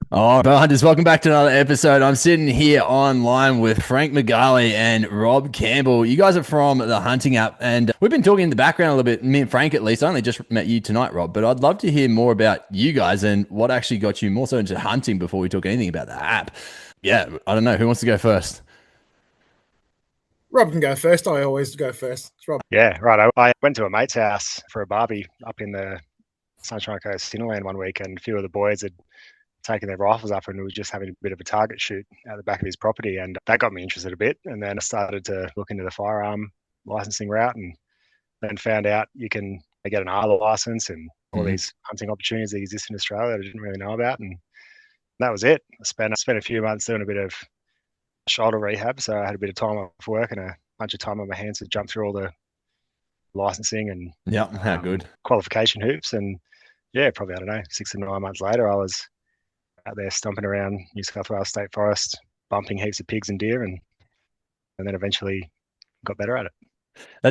Oh, bowhunters, welcome back to another episode. I'm sitting here online with Frank Megali and Rob Campbell. You guys are from the hunting app, and we've been talking in the background a little bit, me and Frank at least. I only just met you tonight, Rob, but I'd love to hear more about you guys and what actually got you more so into hunting before we talk anything about the app. Yeah, I don't know. Who wants to go first? Rob can go first. I always go first. It's Rob. Yeah, right. I went to a mate's house for a barbie up in the Sunshine Coast Cinderland one week, and a few of the boys had taken their rifles up and we were just having a bit of a target shoot out the back of his property, and that got me interested a bit. And then I started to look into the firearm licensing route, and then found out you can get an R license and all these hunting opportunities that exist in Australia that I didn't really know about, and that was it. I spent a few months doing a bit of shoulder rehab, so I had a bit of time off work and a bunch of time on my hands to jump through all the licensing and Yeah, how good. qualification hoops. And yeah, probably, I don't know, 6 to 9 months later, I was out there stomping around New South Wales State Forest, bumping heaps of pigs and deer, and then eventually got better at it.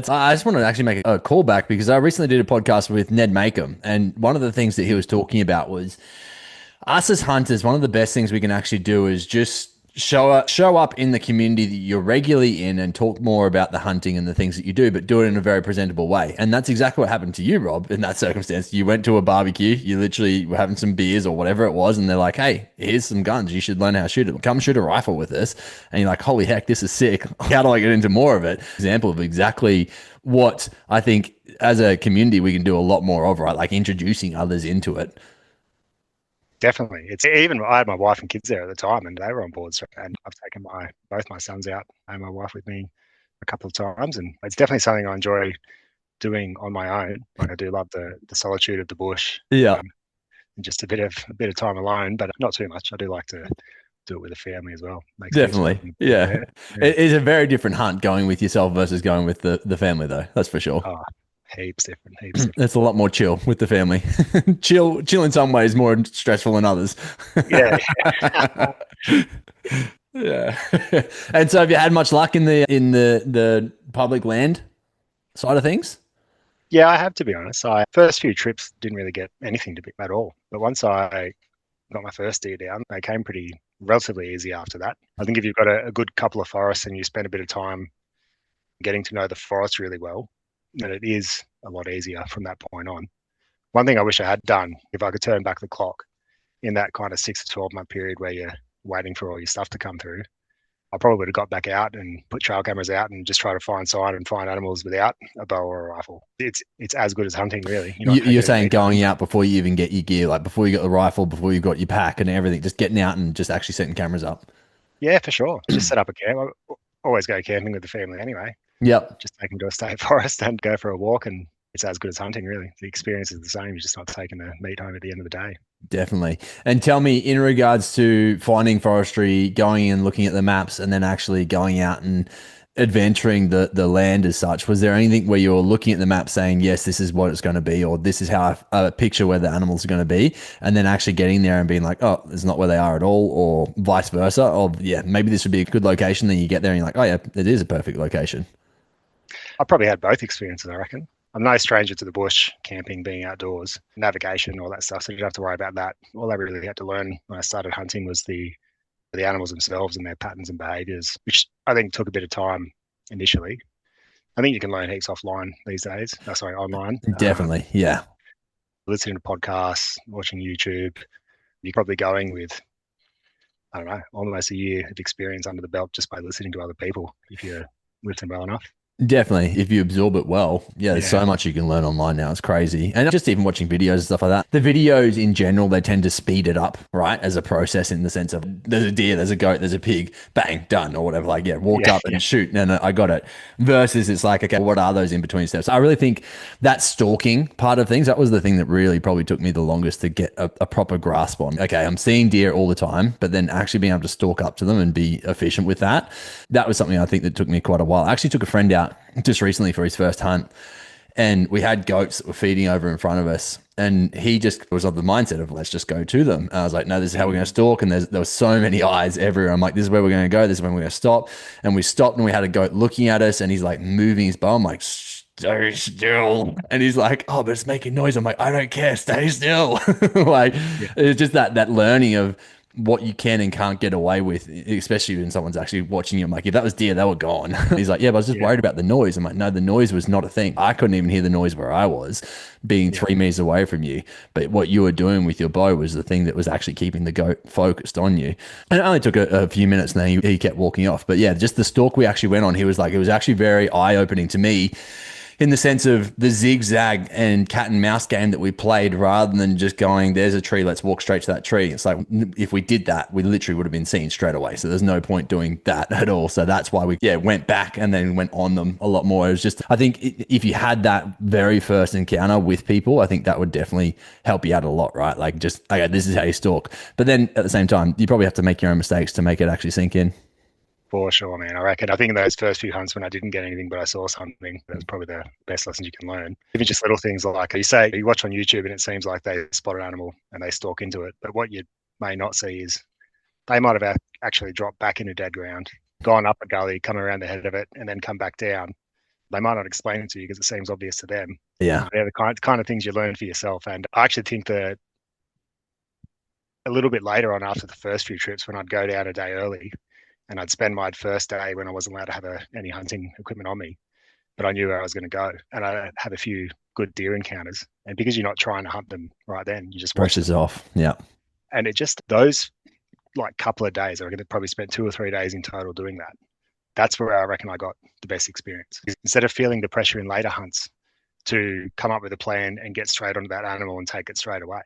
I just want to actually make a callback because I recently did a podcast with Ned Makem, and one of the things that he was talking about was us as hunters. One of the best things we can actually do is just show up in the community that you're regularly in and talk more about the hunting and the things that you do, but do it in a very presentable way. And that's exactly what happened to you, Rob, in that circumstance. You went to a barbecue, you literally were having some beers or whatever it was, and they're like, hey, here's some guns. You should learn how to shoot it. Come shoot a rifle with us. And you're like, holy heck, this is sick. How do I get into more of it? Example of exactly what I think as a community we can do a lot more of, right? Like introducing others into it. Definitely. It's even, I had my wife and kids there at the time and they were on board. And I've taken both my sons out and my wife with me a couple of times. And it's definitely something I enjoy doing on my own. Like, I do love the solitude of the bush. Yeah. And just a bit of time alone, but not too much. I do like to do it with a family as well. Definitely. Yeah. It is a very different hunt going with yourself versus going with the family, though. That's for sure. Oh, heaps different. It's a lot more chill with the family. Chill in some ways, more stressful than others. Yeah. Yeah. And so have you had much luck in the public land side of things? Yeah, I have, to be honest. I first few trips didn't really get anything to pick at all. But once I got my first deer down, they came pretty relatively easy after that. I think if you've got a good couple of forests and you spend a bit of time getting to know the forest really well, then it is a lot easier from that point on. One thing I wish I had done, if I could turn back the clock in that kind of 6 to 12 month period where you're waiting for all your stuff to come through, I probably would have got back out and put trail cameras out and just try to find sign and find animals without a bow or a rifle. It's as good as hunting, really. You're saying going out before you even get your gear, like before you got the rifle, before you got your pack and everything, just getting out and just actually setting cameras up. Yeah, for sure. Just set up a camp. I always go camping with the family anyway. Yep. Just take them to a state forest and go for a walk, and it's as good as hunting, really. The experience is the same. You're just not taking the meat home at the end of the day. Definitely. And tell me, in regards to finding forestry, going and looking at the maps and then actually going out and adventuring the land as such, was there anything where you're looking at the map saying, yes, this is what it's going to be, or this is how I picture where the animals are going to be, and then actually getting there and being like, oh, it's not where they are at all, or vice versa, or yeah, maybe this would be a good location, then you get there and you're like, oh yeah, it is a perfect location. I probably had both experiences, I reckon. I'm no stranger to the bush, camping, being outdoors, navigation, all that stuff. So you don't have to worry about that. All I really had to learn when I started hunting was the animals themselves and their patterns and behaviours, which I think took a bit of time initially. I think you can learn heaps offline these days. Oh, sorry, online. Definitely, yeah. Listening to podcasts, watching YouTube. You're probably going with, I don't know, almost a year of experience under the belt just by listening to other people if you listen well enough. Definitely. If you absorb it well. Yeah, there's so much you can learn online now. It's crazy. And just even watching videos and stuff like that. The videos in general, they tend to speed it up, right? As a process in the sense of there's a deer, there's a goat, there's a pig, bang, done, or whatever. Like, yeah, walked up and shoot, and I got it. Versus it's like, okay, what are those in between steps? I really think that stalking part of things, that was the thing that really probably took me the longest to get a proper grasp on. Okay, I'm seeing deer all the time, but then actually being able to stalk up to them and be efficient with that, that was something I think that took me quite a while. I actually took a friend out just recently for his first hunt, and we had goats that were feeding over in front of us, and he just was of the mindset of let's just go to them. And I was like, no, this is how we're going to stalk, and there were so many eyes everywhere. I'm like, this is where we're going to go, this is when we're going to stop. And we stopped and we had a goat looking at us, and he's like moving his bow. I'm like, stay still. And he's like, oh, but it's making noise. I'm like, I don't care, stay still. Like, it's just that learning of what you can and can't get away with, especially when someone's actually watching you. I'm like, if that was deer, they were gone. He's like, yeah, but I was just worried about the noise. I'm like, no, the noise was not a thing. I couldn't even hear the noise where I was, being 3 meters away from you. But what you were doing with your bow was the thing that was actually keeping the goat focused on you. And it only took a few minutes, and then he kept walking off. But yeah, just the stalk we actually went on, he was like, it was actually very eye-opening to me, in the sense of the zigzag and cat and mouse game that we played, rather than just going, there's a tree, let's walk straight to that tree. It's like, if we did that, we literally would have been seen straight away. So there's no point doing that at all. So that's why we went back and then went on them a lot more. It was just, I think if you had that very first encounter with people, I think that would definitely help you out a lot, right? Like, just, okay, this is how you stalk. But then at the same time, you probably have to make your own mistakes to make it actually sink in. For sure, man. I reckon. I think in those first few hunts when I didn't get anything, but I saw something, that was probably the best lessons you can learn. Even just little things like, you say, you watch on YouTube and it seems like they spot an animal and they stalk into it. But what you may not see is they might have actually dropped back into dead ground, gone up a gully, come around the head of it, and then come back down. They might not explain it to you because it seems obvious to them. Yeah. They're the kind of things you learn for yourself. And I actually think that a little bit later on, after the first few trips, when I'd go down a day early, and I'd spend my first day when I wasn't allowed to have any hunting equipment on me, but I knew where I was going to go, and I'd have a few good deer encounters. And because you're not trying to hunt them right then, you just brushes off. Yeah. And it just, those like couple of days, I reckon I probably spent 2 or 3 days in total doing that. That's where I reckon I got the best experience. Instead of feeling the pressure in later hunts to come up with a plan and get straight onto that animal and take it straight away,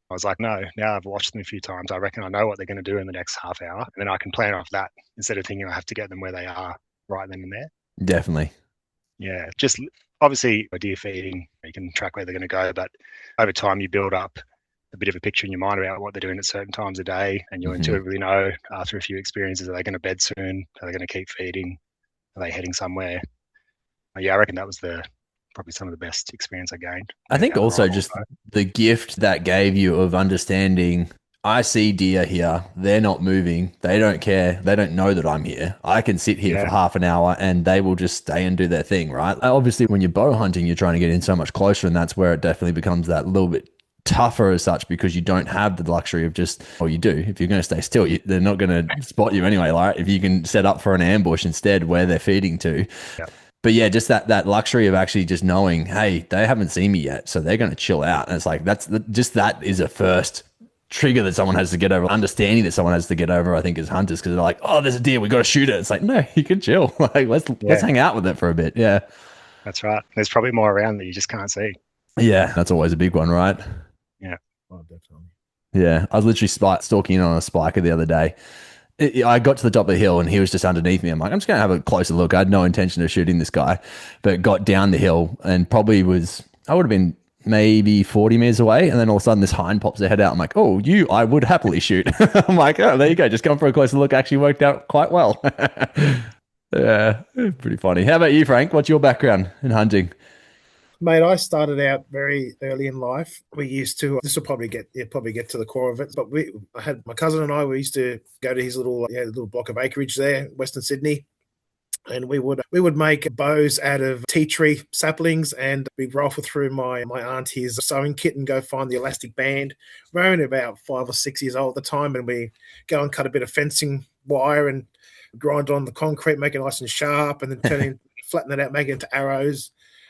I was like, no, now I've watched them a few times. I reckon I know what they're going to do in the next half hour. And then I can plan off that instead of thinking I have to get them where they are right then and there. Definitely. Yeah. Just obviously deer feeding, you can track where they're going to go. But over time, you build up a bit of a picture in your mind about what they're doing at certain times of day. And you'll intuitively know after a few experiences, are they going to bed soon? Are they going to keep feeding? Are they heading somewhere? Yeah, I reckon that was probably some of the best experience I gained. I think also just the gift that gave you of understanding, I see deer here, they're not moving, they don't care, they don't know that I'm here. I can sit here for half an hour and they will just stay and do their thing, right? Obviously, when you're bow hunting, you're trying to get in so much closer, and that's where it definitely becomes that little bit tougher as such, because you don't have the luxury of just, you do. If you're going to stay still, they're not going to spot you anyway, right? If you can set up for an ambush instead where they're feeding to. Yeah. But yeah, just that luxury of actually just knowing, hey, they haven't seen me yet, so they're going to chill out. And it's like, that is a first trigger that someone has to get over, understanding that someone has to get over, I think, as hunters, because they're like, oh, there's a deer, we got to shoot it. It's like, no, you can chill. Like, let's hang out with it for a bit. Yeah. That's right. There's probably more around that you just can't see. Yeah, that's always a big one, right? Yeah. Oh, definitely. Yeah. I was literally stalking in on a spiker the other day. I got to the top of the hill and he was just underneath me. I'm like, I'm just going to have a closer look. I had no intention of shooting this guy, but got down the hill and I would have been maybe 40 meters away. And then all of a sudden this hind pops their head out. I'm like, oh, I would happily shoot. I'm like, oh, there you go. Just come for a closer look. Actually worked out quite well. Yeah, pretty funny. How about you, Frank? What's your background in hunting? Mate, I started out very early in life. We used to, this will probably get to the core of it, but I had my cousin and we used to go to his little block of acreage there, Western Sydney. And we would make bows out of tea tree saplings, and we'd rifle through my auntie's sewing kit and go find the elastic band. We were only about 5 or 6 years old at the time, and we go and cut a bit of fencing wire and grind on the concrete, make it nice and sharp, and then flatten it out, make it into arrows.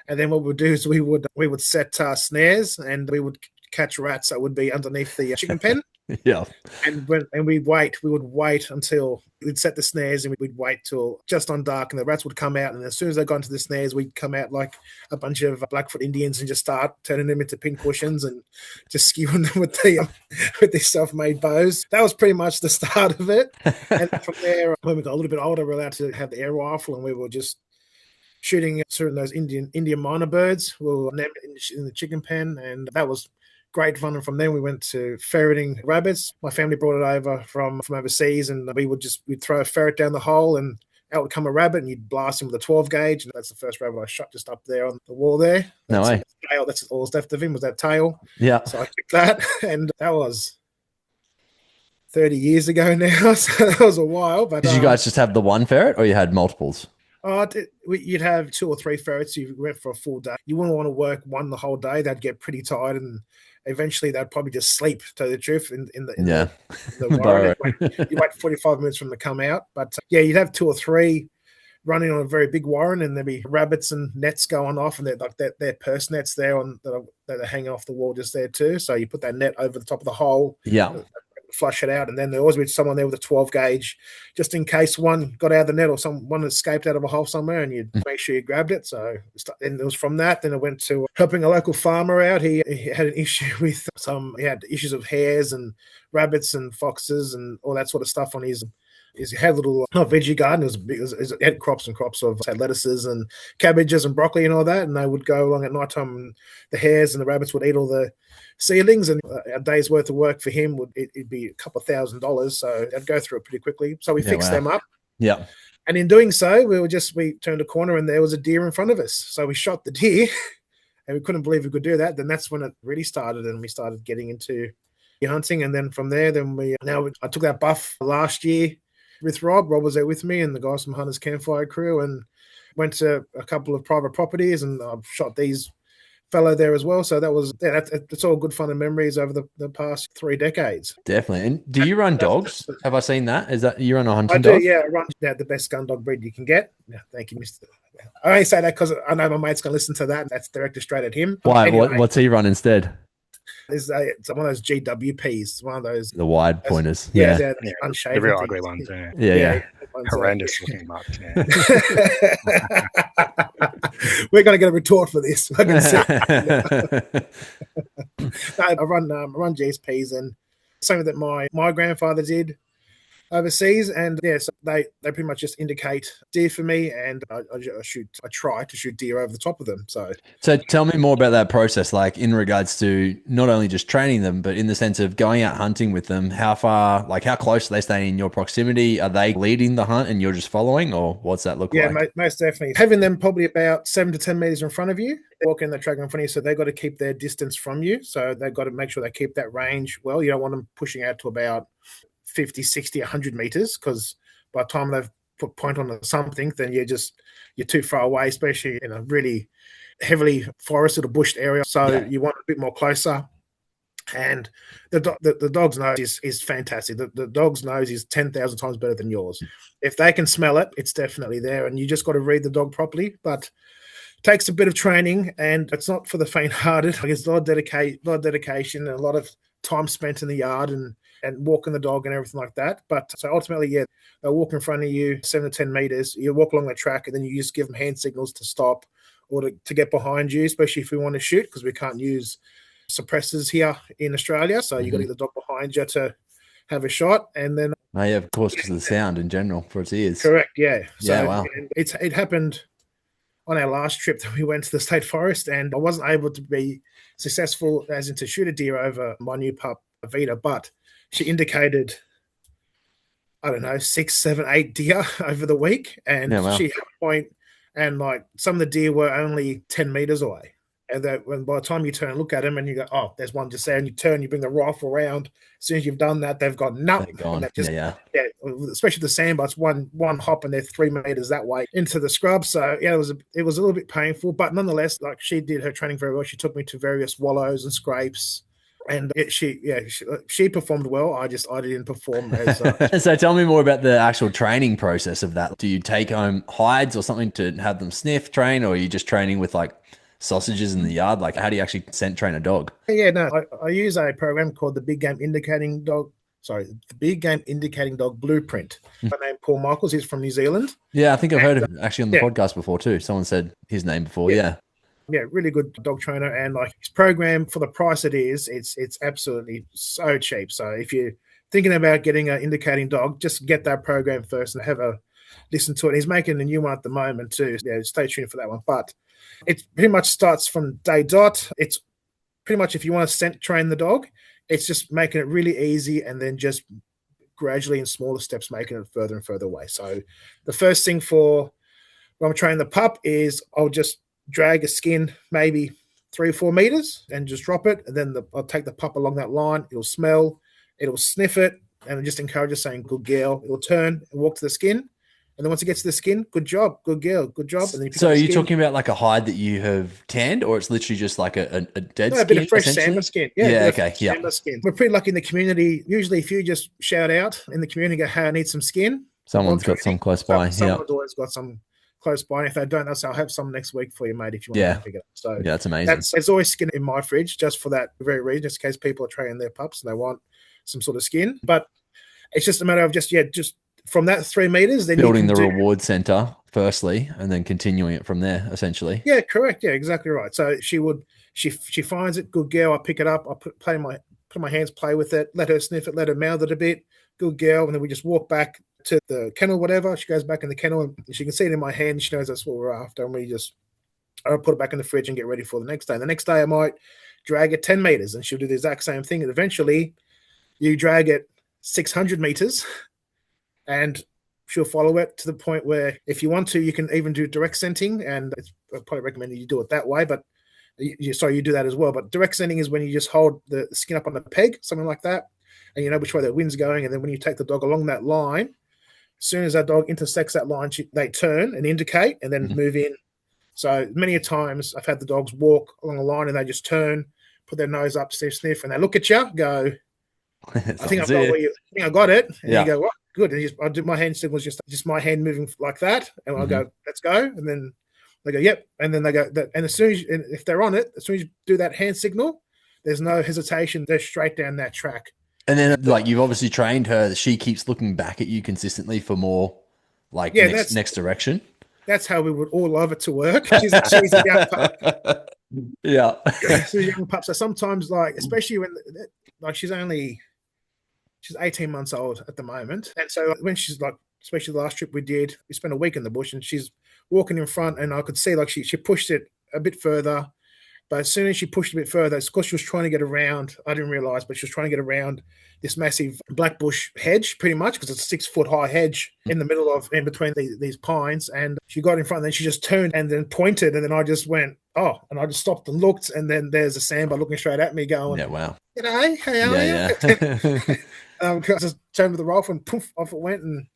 And then what we'd do is we would set snares, and we would catch rats that would be underneath the chicken pen. Yeah. And we would wait until we'd set the snares, and we'd wait till just on dark, and the rats would come out. And as soon as they got into the snares, we'd come out like a bunch of Blackfoot Indians and just start turning them into pincushions and just skewing them with these self-made bows. That was pretty much the start of it. And from there, when we got a little bit older, we were allowed to have the air rifle, and we were just shooting certain those Indian miner birds. We were in the chicken pen, and that was great fun. And from then we went to ferreting rabbits. My family brought it over from overseas, and we'd throw a ferret down the hole, and out would come a rabbit, and you'd blast him with a 12 gauge. And that's the first rabbit I shot, just up there on the wall there. No way. That's all that's left of him, was that tail. Yeah. So I took that, and that was 30 years ago now. So that was a while. But did you guys just have the one ferret, or you had multiples? You'd have 2 or 3 ferrets. You went for a full day. You wouldn't want to work one the whole day. They'd get pretty tired, and eventually they'd probably just sleep. To tell the truth, in the warren. You wait 45 minutes for them to come out. But yeah, you'd have 2 or 3 running on a very big warren, and there'd be rabbits and nets going off, and they're purse nets there that are hanging off the wall just there too. So you put that net over the top of the hole. Yeah. Flush it out, and then there always be someone there with a 12 gauge just in case one got out of the net or one escaped out of a hole somewhere, and you'd make sure you grabbed it. So and it was from that, then I went to helping a local farmer out. He had an issue with he had issues of hares and rabbits and foxes and all that sort of stuff on his. He had a little, not veggie garden, it had crops and crops of, say, lettuces and cabbages and broccoli and all that, and they would go along at night time, and the hares and the rabbits would eat all the seedlings, and a day's worth of work for him it'd be a couple of $1,000, so I'd go through it pretty quickly. So we fixed them up. Yeah. And in doing so, we turned a corner and there was a deer in front of us. So we shot the deer and we couldn't believe we could do that. Then that's when it really started, and we started getting into hunting. And then from there, I took that buff last year with Rob. Rob was there with me and the guys from Hunters Campfire Crew, and went to a couple of private properties, and I've shot these fellow there as well. So it's all good fun and memories over the past 3 decades. Definitely. And do you run dogs? Have I seen that? Is that you run a hunting dog? dog? Yeah, I run the best gun dog breed you can get. Yeah, thank you, Mr. I only say that because I know my mate's going to listen to that. That's directed straight at him. Why? Anyway, what's he run instead? It's one of those GWPs. It's one of those. The wide pointers. Yeah. Unshaven. The real ugly ones. Yeah. Horrendous looking much. Yeah. We're going to get a retort for this. I run GSPs, and something that my grandfather did overseas, and so they pretty much just indicate deer for me, and I try to shoot deer over the top of them. So tell me more about that process, like in regards to not only just training them, but in the sense of going out hunting with them. How close are they staying in your proximity? Are they leading the hunt and you're just following, or what's that look like? Yeah, most definitely. Having them probably about 7 to 10 meters in front of you, walking the track in front of you, so they've got to keep their distance from you. So they've got to make sure they keep that range well. You don't want them pushing out to about 50, 60, 100 meters, because by the time they've put point on something, then you're too far away, especially in a really heavily forested or bushed area. So you want a bit more closer. And the dog's nose is fantastic. The dog's nose is 10,000 times better than yours. If they can smell it, it's definitely there, and you just got to read the dog properly. But it takes a bit of training, and it's not for the faint-hearted. It's a lot of dedication and a lot of time spent in the yard and walking the dog and everything like that. But so ultimately, they'll walk in front of you 7 to 10 meters. You walk along the track, and then you just give them hand signals to stop or to get behind you, especially if we want to shoot, because we can't use suppressors here in Australia. So you got to get the dog behind you to have a shot. And then of course, because of the sound in general for its ears. Correct. Yeah. So wow. It happened on our last trip that we went to the State Forest, and I wasn't able to be successful as in to shoot a deer over my new pup, Vita, but she indicated, I don't know, 6, 7, 8 deer over the week. And she had a point, and like some of the deer were only 10 meters away. And when by the time you turn and look at them, and you go, oh, there's one just there, and you turn, you bring the rifle around. As soon as you've done that, they've got nothing. Especially the sandbutts, one hop, and they're 3 meters that way into the scrub. So it was a little bit painful, but nonetheless, like, she did her training very well. She took me to various wallows and scrapes, and she performed well. I didn't perform as. So tell me more about the actual training process of that. Do you take home hides or something to have them sniff train, or are you just training with like sausages in the yard? Like, how do you actually scent train a dog? I use a program called the Big Game Indicating Dog Blueprint. My name Paul Michaels. He's from New Zealand. Yeah, I think I've heard of him actually on the podcast before too. Someone said his name before. Yeah, really good dog trainer, and like his program, for the price it is, it's absolutely so cheap. So if you're thinking about getting an indicating dog, just get that program first and have a listen to it. He's making a new one at the moment too. Yeah, stay tuned for that one. But it pretty much starts from day dot. It's pretty much, if you want to scent train the dog, it's just making it really easy, and then just gradually in smaller steps making it further and further away. So the first thing for when I'm training the pup is I'll just drag a skin maybe 3 or 4 meters and just drop it, and then I'll take the pup along that line. It'll smell, it'll sniff it, and just encourage it, saying good girl. It'll turn and walk to the skin, And then once it gets to the skin, good job, good girl, good job. And then So are you talking about like a hide that you have tanned, or it's literally just like a dead no, skin? a bit of fresh essentially? sambar skin. Yeah, a okay, yeah. Sambar skin. We're pretty lucky in the community. Usually, if you just shout out in the community, go, "Hey, I need some skin." Someone's got some close by. Someone's always got some close by. And if they don't, I'll have some next week for you, mate, if you want to come pick it up. So yeah, that's amazing. There's always skin in my fridge just for that very reason, just in case people are training their pups and they want some sort of skin. But it's just a matter of just from that 3 meters, then building the reward center firstly, and then continuing it from there, essentially. Yeah, correct. Yeah, exactly right. So she finds it, good girl. I pick it up. I put my hands, play with it, let her sniff it, let her mouth it a bit. Good girl. And then we just walk back to the kennel, whatever. She goes back in the kennel and she can see it in my hand. She knows that's what we're after. And I'll put it back in the fridge and get ready for the next day. And the next day I might drag it 10 meters and she'll do the exact same thing. And eventually you drag it 600 meters and she'll follow it to the point where if you want to, you can even do direct scenting. And I probably recommend that you do it that way, but you do that as well. But direct scenting is when you just hold the skin up on the peg, something like that, and you know which way the wind's going. And then when you take the dog along that line, as soon as that dog intersects that line, they turn and indicate and then move in. So many a times I've had the dogs walk along the line and they just turn, put their nose up, sniff, and they look at you, go, I think I got it. And you go, what? Good. And I do my hand signals, just my hand moving like that. And I'll go, let's go. And then they go, yep. And then they go, and as soon as if they're on it, as soon as you do that hand signal, there's no hesitation. They're straight down that track. And then, like, you've obviously trained her. She keeps looking back at you consistently for more, like, next direction. That's how we would all love it to work. She's a young pup. Yeah. She's a young pup. So sometimes, like, especially when, like, she's 18 months old at the moment. And so when she's like, especially the last trip we did, we spent a week in the bush and she's walking in front and I could see like she pushed it a bit further. But as soon as she pushed a bit further, it's because she was trying to get around, I didn't realize, but she was trying to get around this massive black bush hedge pretty much because it's a 6-foot high hedge in between these pines. And she got in front and then she just turned and then pointed. And then I just went, oh, and I just stopped and looked. And then there's a sambar looking straight at me going, yeah, wow. G'day, how are you? I just turned with the rifle and poof, off it went. And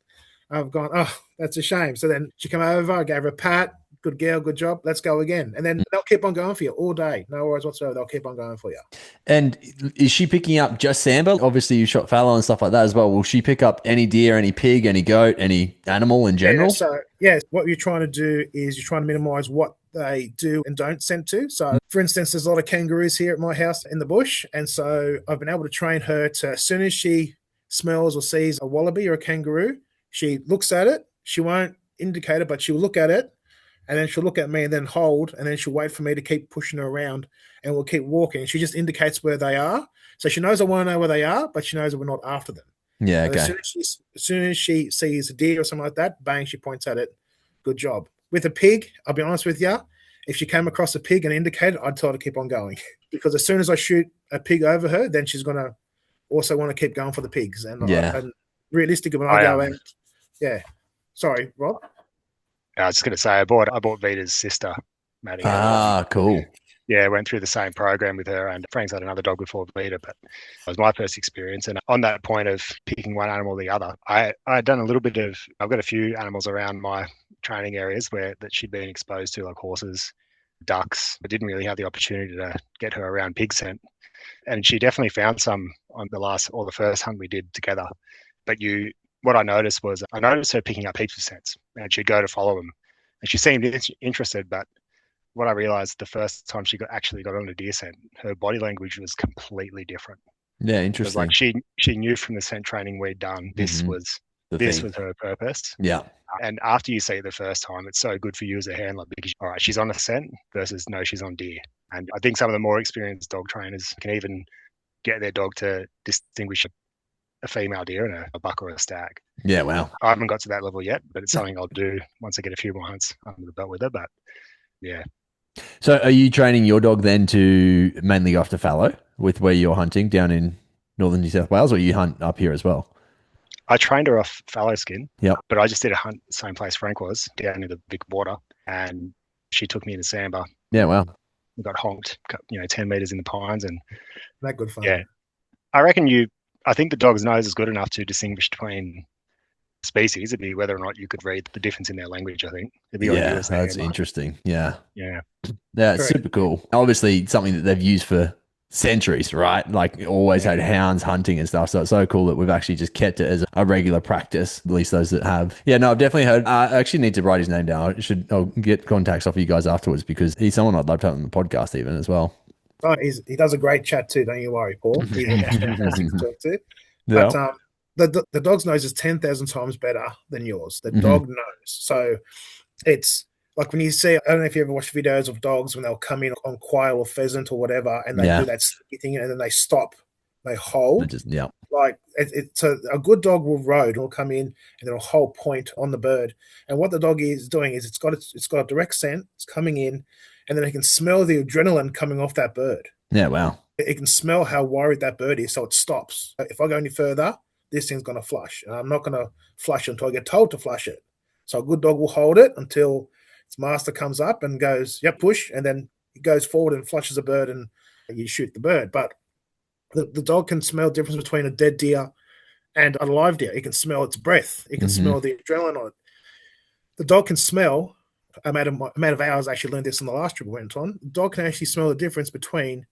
I've gone, oh, that's a shame. So then she came over, I gave her a pat. Good girl, good job. Let's go again. And then they'll keep on going for you all day. No worries whatsoever. They'll keep on going for you. And is she picking up just sambar? Obviously, you shot fallow and stuff like that as well. Will she pick up any deer, any pig, any goat, any animal in general? What you're trying to do is you're trying to minimize what they do and don't scent to. So, for instance, there's a lot of kangaroos here at my house in the bush. And so I've been able to train her to, as soon as she smells or sees a wallaby or a kangaroo, she looks at it. She won't indicate it, but she'll look at it. And then she'll look at me and then hold, and then she'll wait for me to keep pushing her around, and we'll keep walking. She just indicates where they are. So she knows I want to know where they are, but she knows that we're not after them. Yeah, okay. As soon as she sees a deer or something like that, bang, she points at it. Good job. With a pig, I'll be honest with you, if she came across a pig and indicated, I'd tell her to keep on going. Because as soon as I shoot a pig over her, then she's going to also want to keep going for the pigs. And realistically, when I go out, sorry, Rob. I was just going to say, I bought Vita's sister, Matty. Cool. Yeah, went through the same program with her, and Frank's had another dog before Vita, but it was my first experience. And on that point of picking one animal or the other, I had done a little bit of, I've got a few animals around my training areas that she'd been exposed to, like horses, ducks. I didn't really have the opportunity to get her around pig scent. And she definitely found some on the first hunt we did together. But what I noticed was her picking up heaps of scents, and she'd go to follow them, and she seemed interested. But what I realized the first time she actually got on a deer scent, her body language was completely different. Yeah, interesting. It was like she knew from the scent training we'd done this was her purpose. Yeah. And after you see it the first time, it's so good for you as a handler because all right, she's on a scent versus no, she's on deer. And I think some of the more experienced dog trainers can even get their dog to distinguish a female deer and a buck or a stag. Yeah, wow. I haven't got to that level yet, but it's something I'll do once I get a few more hunts under the belt with her. But yeah. So are you training your dog then to mainly go after fallow with where you're hunting down in northern New South Wales, or you hunt up here as well? I trained her off fallow skin, but I just did a hunt the same place Frank was, down near the big water, and she took me into sambar. Yeah, wow. We got honked, 10 meters in the pines, and that good fun. Yeah, I think the dog's nose is good enough to distinguish between species. It'd be whether or not you could read the difference in their language, I think. It'd be on you Yeah, as the that's handler. interesting. Yeah. Yeah. Yeah, it's Correct. super cool. Obviously, something that they've used for centuries, right? Like always had hounds hunting and stuff. So it's so cool that we've actually just kept it as a regular practice, at least those that have. Yeah, no, I've definitely heard. I actually need to write his name down. I'll get contacts off you guys afterwards because he's someone I'd love to have on the podcast even as well. Oh, he does a great chat too. Don't you worry, Paul. He's fantastic to talk to. Yeah. But the dog's nose is 10,000 times better than yours. The Mhm. dog knows. So it's like when you see, I don't know if you ever watch videos of dogs when they'll come in on quail or pheasant or whatever, and they Yeah. do that sticky thing, and then they stop, they hold. Yeah. Like so a good dog will road, will come in and it'll hold point on the bird. And what the dog is doing is it's got a direct scent. It's coming in, and then it can smell the adrenaline coming off that bird. Yeah, wow. It can smell how worried that bird is, so it stops. If I go any further, this thing's going to flush. And I'm not going to flush until I get told to flush it. So a good dog will hold it until its master comes up and goes, yep, push, and then it goes forward and flushes a bird and you shoot the bird. But the dog can smell the difference between a dead deer and a live deer. It can smell its breath. It can smell the adrenaline on it. The dog can smell, amount of hours I actually learned this in the last trip we went on, the dog can actually smell the difference between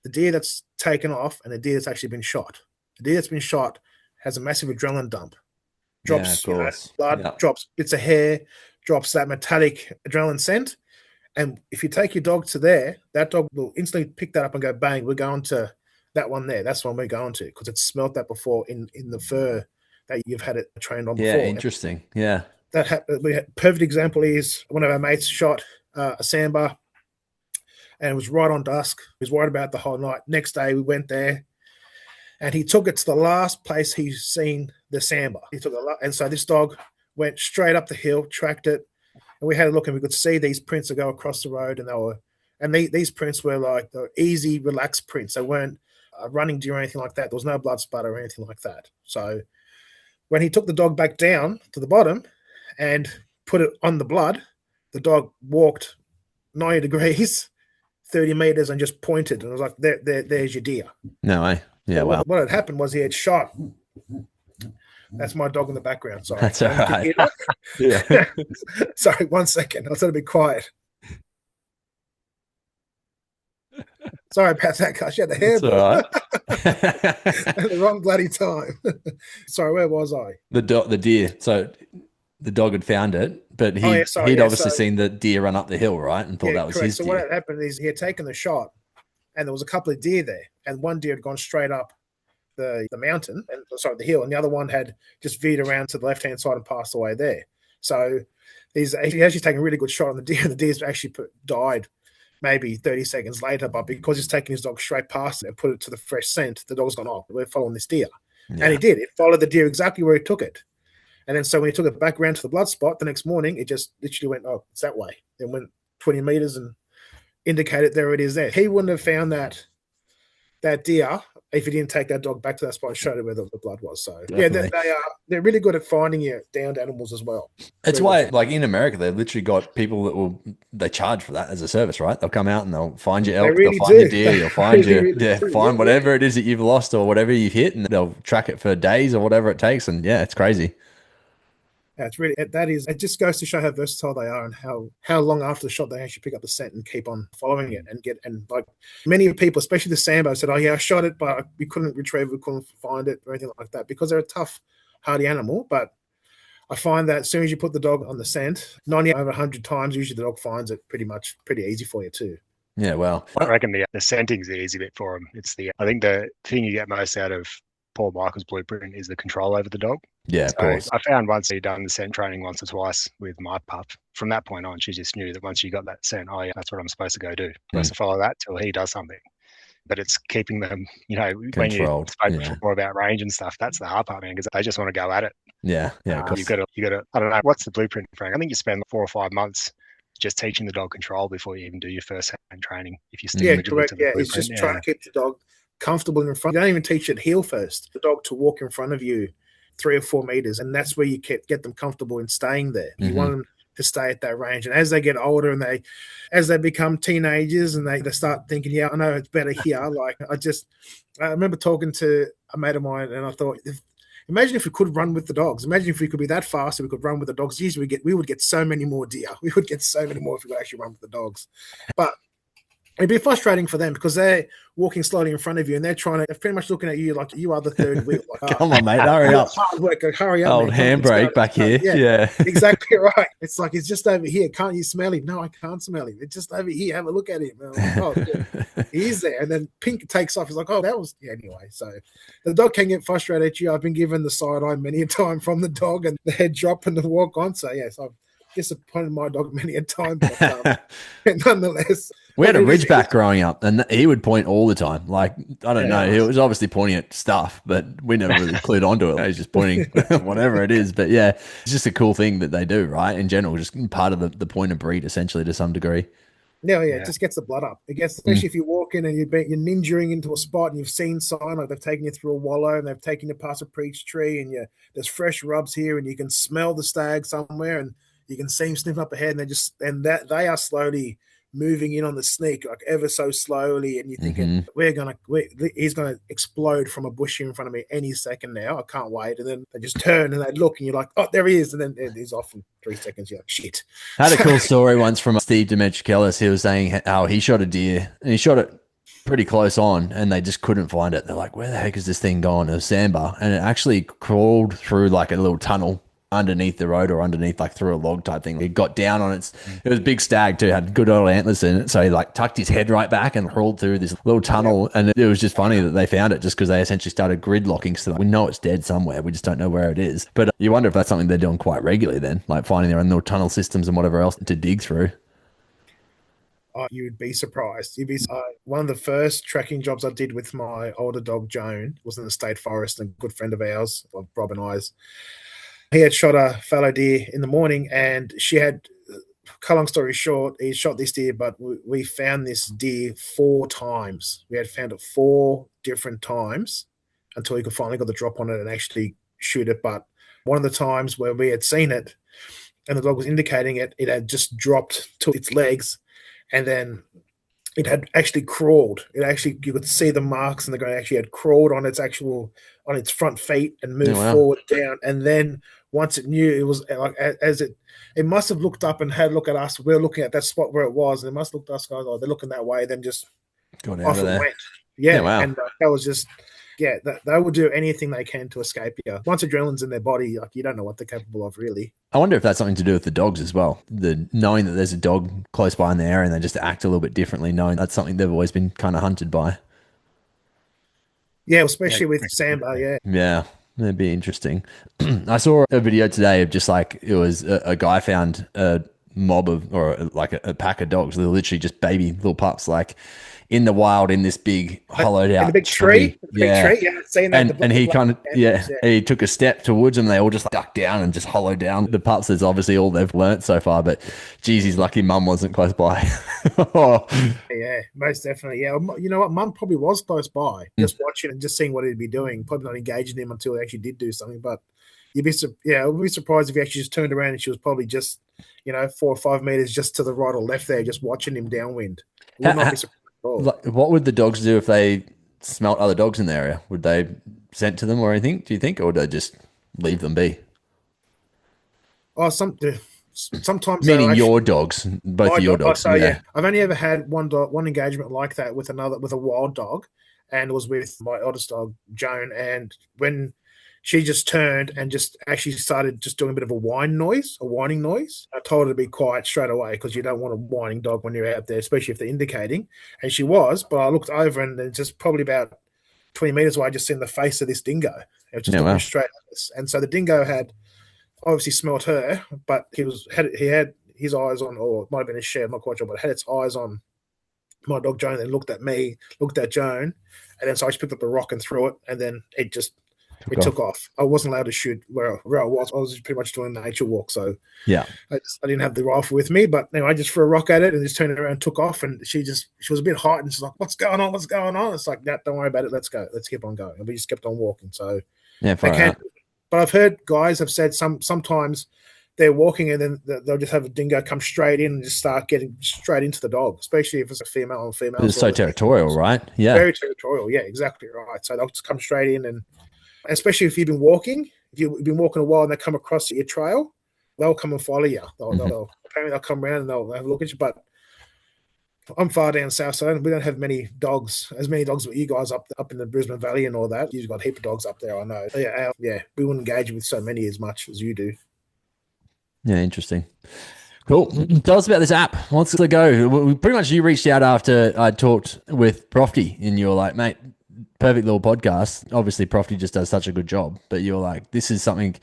the deer that's taken off and the deer that's actually been shot. The deer that's been shot has a massive adrenaline dump. Drops blood, drops bits of hair, drops that metallic adrenaline scent. And if you take your dog to there, that dog will instantly pick that up and go, bang, we're going to that one there. That's the one we're going to, because it's smelt that before in the fur that you've had it trained on before. Yeah, interesting. Yeah. Perfect example is one of our mates shot a sambar, and it was right on dusk. He was worried about it the whole night. Next day, we went there, and he took it to the last place he's seen the sambar. And so this dog went straight up the hill, tracked it, and we had a look, and we could see these prints that go across the road, and these prints were like the easy, relaxed prints. They weren't running deer or anything like that. There was no blood spatter or anything like that. So when he took the dog back down to the bottom and put it on the blood, the dog walked 90 degrees, 30 meters, and just pointed. And I was like, there's your deer. No way. Yeah, so wow. What had happened was he had shot. That's my dog in the background. Sorry. That's all right. Yeah. Sorry, 1 second. I thought it'd be quiet. Sorry about that, Kush. You had the hair. That's all right. At the wrong bloody time. Sorry, where was I? The deer. So the dog had found it, but he'd obviously seen the deer run up the hill, right? And thought that was correct. his So deer. what had happened is he had taken the shot, and there was a couple of deer there, and one deer had gone straight up the mountain, the hill, and the other one had just veered around to the left-hand side and passed away there. So he actually taken a really good shot on the deer, and the deer's actually died maybe 30 seconds later, but because he's taken his dog straight past it and put it to the fresh scent, the dog's gone, oh, we're following this deer. Yeah. And he did. It followed the deer exactly where he took it. And then so when he took it back around to the blood spot the next morning, it just literally went, oh, it's that way. Then went 20 meters and indicated there it is there. He wouldn't have found that deer if he didn't take that dog back to that spot and showed it where the blood was. So definitely. Yeah, they're really good at finding your downed animals as well. It's why, like in America, they've literally got people they charge for that as a service, right? They'll come out and they'll find your elk, they'll find your deer, they'll find find whatever it is that you've lost or whatever you've hit, and they'll track it for days or whatever it takes. And yeah, it's crazy. Yeah, it just goes to show how versatile they are and how long after the shot they actually pick up the scent and keep on following it and like many people, especially the sambo, said, oh yeah, I shot it, but we couldn't retrieve it, we couldn't find it or anything like that, because they're a tough, hardy animal. But I find that as soon as you put the dog on the scent, 90 over 100 times, usually the dog finds it pretty easy for you too. Yeah, well, I reckon the scenting's the easy bit for them. I think the thing you get most out of Paul Michael's blueprint is the control over the dog. Yeah, of course. I found once he'd done the scent training once or twice with my pup. From that point on, she just knew that once you got that scent, oh yeah, that's what I'm supposed to go do. Supposed to follow that till he does something. But it's keeping them, controlled. When you spoke before about range and stuff, that's the hard part, man, because they just want to go at it. Yeah. You got to. I don't know what's the blueprint, Frank. I think you spend 4 or 5 months just teaching the dog control before you even do your first hand training. If you stick correct. It's just trying to keep the dog comfortable in front. You don't even teach it heel first. The dog to walk in front of you 3 or 4 meters, and that's where you get them comfortable in staying there. You want them to stay at that range, and as they get older and as they become teenagers and they start thinking, yeah, I know it's better here. Like I remember talking to a mate of mine, and I thought, Imagine if we could run with the dogs. Imagine if we could be that fast and we could run with the dogs. Usually we would get so many more deer. We would get so many more if we could actually run with the dogs. But it'd be frustrating for them because they're walking slowly in front of you and they're pretty much looking at you like you are the third wheel. Like, come on, mate, hurry up. Hard work, hurry up. Old handbrake back here. Yeah. Exactly right. It's like, it's just over here. Can't you smell him? No, I can't smell him. It's just over here. Have a look at him. Like, oh, yeah. He's there. And then Pink takes off. He's like, oh, that was, anyway. So the dog can get frustrated at you. I've been given the side eye many a time from the dog and the head drop and the walk on. So, yes, I've disappointed my dog many a time, but nonetheless. We had a Ridgeback growing up, and he would point all the time. Like, I don't know, he was obviously pointing at stuff, but we never really clued onto it. He was just pointing whatever it is. But yeah, it's just a cool thing that they do, right? In general, just part of the point of breed, essentially, to some degree. Yeah, it just gets the blood up. It gets, especially if you walk in and you're ninjaing into a spot and you've seen sign, like they've taken you through a wallow and they've taken you past a preach tree and there's fresh rubs here and you can smell the stag somewhere and you can see him sniff up ahead and they are slowly moving in on the sneak, like ever so slowly, and you're thinking he's gonna explode from a bush here in front of me any second now. I can't wait. And then they just turn and they look, and you're like, oh, there he is, and then he's off in 3 seconds. You're like, shit. I had a cool story once from Steve Demetricellis. He was saying how he shot a deer, and he shot it pretty close on, and they just couldn't find it. They're like, where the heck is this thing gone? It was sandbar, and it actually crawled through like a little tunnel underneath the road or underneath like through a log type thing. He got down on it was a big stag too, had good old antlers in it, so he like tucked his head right back and crawled through this little tunnel. And it was just funny that they found it just because they essentially started grid locking, so we know it's dead somewhere, we just don't know where it is. But you wonder if that's something they're doing quite regularly then, like finding their own little tunnel systems and whatever else to dig through. You'd be surprised. One of the first tracking jobs I did with my older dog Joan was in the State Forest, and a good friend of ours, Rob and I's. He had shot a fallow deer in the morning, and she had, cut long story short, he shot this deer, but we found this deer 4 times. We had found it 4 different times until he could finally got the drop on it and actually shoot it. But one of the times where we had seen it and the dog was indicating it, it had just dropped to its legs, and then it had actually crawled. You could see the marks in the ground. Actually had crawled on its front feet and moved forward down. And then once it knew, it was like, it must have looked up and had a look at us. We were looking at that spot where it was, and it must have looked at us, guys, oh, they're looking that way. Then just got out of there. Went. Yeah. Wow. And that was just, they will do anything they can to escape you. Once adrenaline's in their body, like, you don't know what they're capable of, really. I wonder if that's something to do with the dogs as well. The knowing that there's a dog close by in the area and they just act a little bit differently, knowing that's something they've always been kind of hunted by. Yeah, especially with Samba, yeah. Yeah, that'd be interesting. I saw a video today of just like, it was a guy found a mob of, or like a pack of dogs. They're literally just baby little pups, like in the wild in this big hollowed out big tree. Yeah, seeing that. And he kind of he took a step towards them. They all just ducked down and just hollowed down. The pups is obviously all they've learnt so far, but geez, he's lucky mum wasn't close by. Yeah, most definitely. Yeah, you know what? Mum probably was close by, just watching and just seeing what he'd be doing. Probably not engaging him until he actually did do something. But I would be surprised if he actually just turned around and she was probably just 4 or 5 meters just to the right or left there, just watching him downwind. Would not be surprised. What would the dogs do if they smelt other dogs in the area? Would they scent to them or anything, do you think? Or would they just leave them be? Oh, sometimes. Meaning your dogs, both of your dogs. Yeah. I've only ever had one engagement like that with a wild dog, and it was with my eldest dog, Joan. And when she just turned and just actually started just doing a bit of a whining noise. I told her to be quiet straight away because you don't want a whining dog when you're out there, especially if they're indicating. And she was, but I looked over and then just probably about 20 meters away, I just seen the face of this dingo. It was just looking straight at us. And so the dingo had obviously smelt her, but he had his eyes on, or it might have been a share, I'm not quite sure, but it had its eyes on my dog Joan, and looked at me, looked at Joan, and then so I just picked up the rock and threw it, and then it took off. I wasn't allowed to shoot where I was. I was pretty much doing a nature walk, so I didn't have the rifle with me. But I just threw a rock at it and just turned it around and took off. And she was a bit hot and she's like, "What's going on? What's going on?" It's like, "No, don't worry about it. Let's go. Let's keep on going." And we just kept on walking. So but I've heard guys have said sometimes they're walking and then they'll just have a dingo come straight in and just start getting straight into the dog, especially if it's a female on female. It's so territorial, right? Yeah, very territorial. Yeah, exactly right. So they'll just come straight in and especially if you've been walking. If you've been walking a while and they come across your trail, they'll come and follow you. Apparently they'll come around and they'll have a look at you. But I'm far down south, so we don't have as many dogs as you guys up in the Brisbane Valley and all that. You've got a heap of dogs up there, I know. So we wouldn't engage with so many as much as you do. Yeah, interesting. Cool. Tell us about this app. What's it go? Pretty much you reached out after I talked with Profty and you're like, mate, perfect little podcast. Obviously, Profty just does such a good job, but you're like, this is something,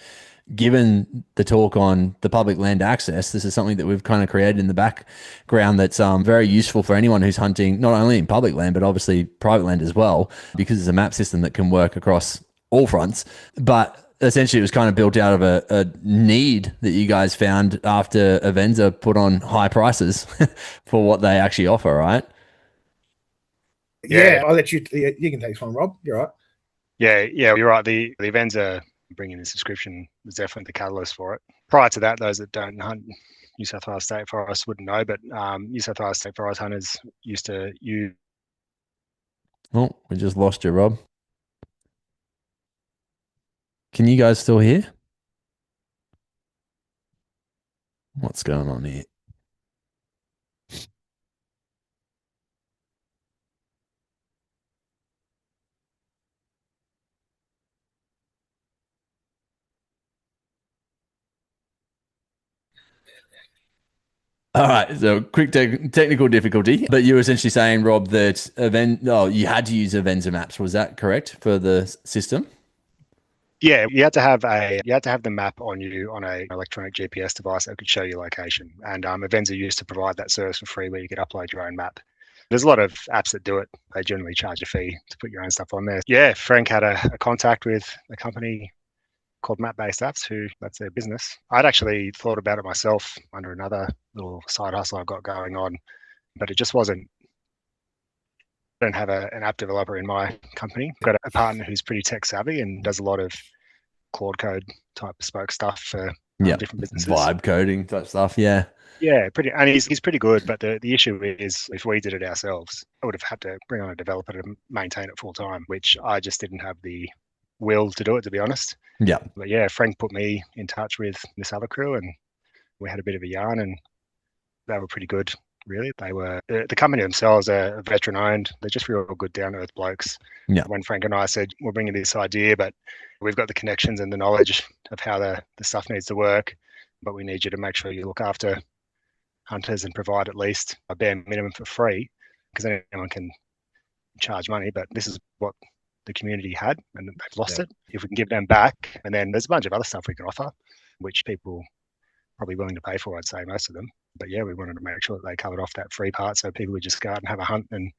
given the talk on the public land access, this is something that we've kind of created in the background that's very useful for anyone who's hunting, not only in public land, but obviously private land as well, because it's a map system that can work across all fronts. But essentially, it was kind of built out of a need that you guys found after Avenza put on high prices for what they actually offer, right? Yeah, I'll let you. You can take this one, Rob. You're right. Yeah, you're right. The Avenza bringing the subscription was definitely the catalyst for it. Prior to that, those that don't hunt New South Wales State Forest wouldn't know, but New South Wales State Forest hunters used to use. Oh, we just lost you, Rob. Can you guys still hear? What's going on here? All right, so quick technical difficulty, but you were essentially saying, Rob, that you had to use Avenza maps. Was that correct for the system? Yeah, you had to have the map on you on an electronic GPS device that could show your location. And Avenza used to provide that service for free, where you could upload your own map. There's a lot of apps that do it. They generally charge a fee to put your own stuff on there. Yeah, Frank had a contact with a company called Map Based Apps, that's their business. I'd actually thought about it myself under another little side hustle I've got going on, but it just wasn't. I don't have an app developer in my company. I've got a partner who's pretty tech savvy and does a lot of Claude code type bespoke stuff for different businesses. Vibe coding type stuff, yeah. Yeah, and he's pretty good, but the issue is if we did it ourselves, I would have had to bring on a developer to maintain it full time, which I just didn't have the will to do it, to be honest. Yeah. But yeah, Frank put me in touch with this other crew and we had a bit of a yarn and they were pretty good, really. They were, the company themselves are veteran owned. They're just real good down to earth blokes. Yeah. When Frank and I said, we're bringing this idea, but we've got the connections and the knowledge of how the stuff needs to work, but we need you to make sure you look after hunters and provide at least a bare minimum for free, because anyone can charge money, but this is what the community had and they've lost it. If we can give them back, and then there's a bunch of other stuff we can offer, which people are probably willing to pay for, I'd say most of them. But yeah, we wanted to make sure that they covered off that free part so people would just go out and have a hunt and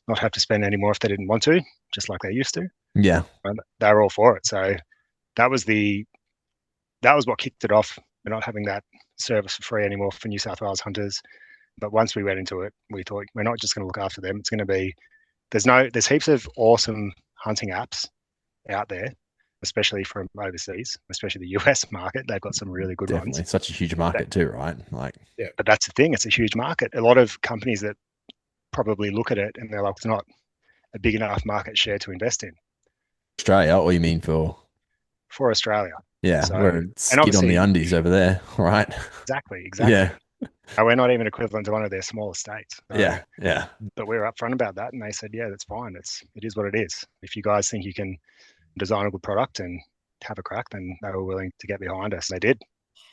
not have to spend any more if they didn't want to, just like they used to. Yeah. And they were all for it. So that was what kicked it off. We're not having that service for free anymore for New South Wales hunters. But once we went into it, we thought we're not just going to look after them. It's going to be, there's heaps of awesome hunting apps out there, especially from overseas, especially the US market. They've got some really good ones. It's such a huge market too, right? Yeah, but that's the thing. It's a huge market. A lot of companies that probably look at it and they're like, it's not a big enough market share to invest in. Australia, or you mean for Australia? Yeah, so, we're skid on the undies over there, right? Exactly. Yeah. We're not even equivalent to one of their smaller states. Yeah. But we were upfront about that, and they said, "Yeah, that's fine. It is what it is. If you guys think you can design a good product and have a crack, then they were willing to get behind us. They did,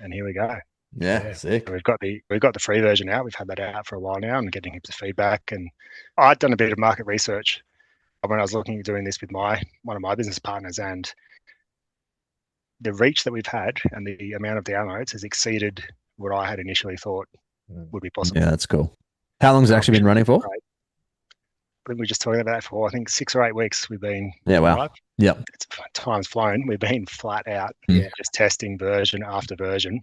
and here we go. Yeah, sick. We've got the free version out. We've had that out for a while now, and getting heaps of feedback. And I'd done a bit of market research when I was looking at doing this with one of my business partners, and the reach that we've had and the amount of downloads has exceeded what I had initially thought would be possible. Yeah, that's cool. How long has it actually been running for? Right. I think we're just talking about that for, I think, 6 or 8 weeks we've been. Yeah, wow. Live. Yeah. Time's flown. We've been flat out, just testing version after version.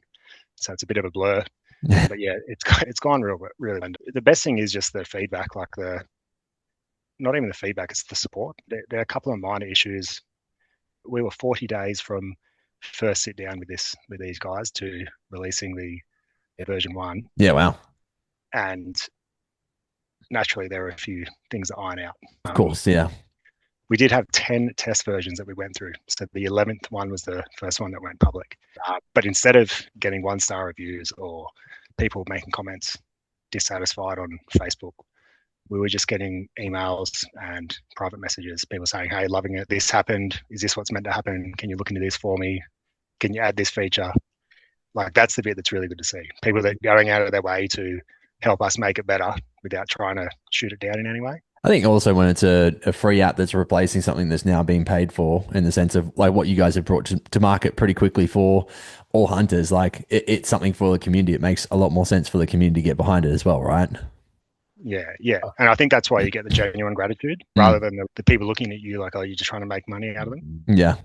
So it's a bit of a blur. But yeah, it's gone really. And the best thing is just the feedback, not even the feedback, it's the support. There are a couple of minor issues. We were 40 days from first sit down with these guys to releasing the version 1. Yeah, wow. And naturally there are a few things that iron out. Of course, yeah. We did have 10 test versions that we went through. So the 11th one was the first one that went public. But instead of getting 1-star reviews or people making comments dissatisfied on Facebook, we were just getting emails and private messages, people saying, hey, loving it. This happened. Is this what's meant to happen? Can you look into this for me? Can you add this feature? Like, that's the bit that's really good to see. People that are going out of their way to help us make it better without trying to shoot it down in any way. I think also when it's a free app that's replacing something that's now being paid for, in the sense of like what you guys have brought to market pretty quickly for all hunters, like it's something for the community. It makes a lot more sense for the community to get behind it as well, right? Yeah. And I think that's why you get the genuine gratitude rather than the people looking at you like, oh, you're just trying to make money out of them. Yeah.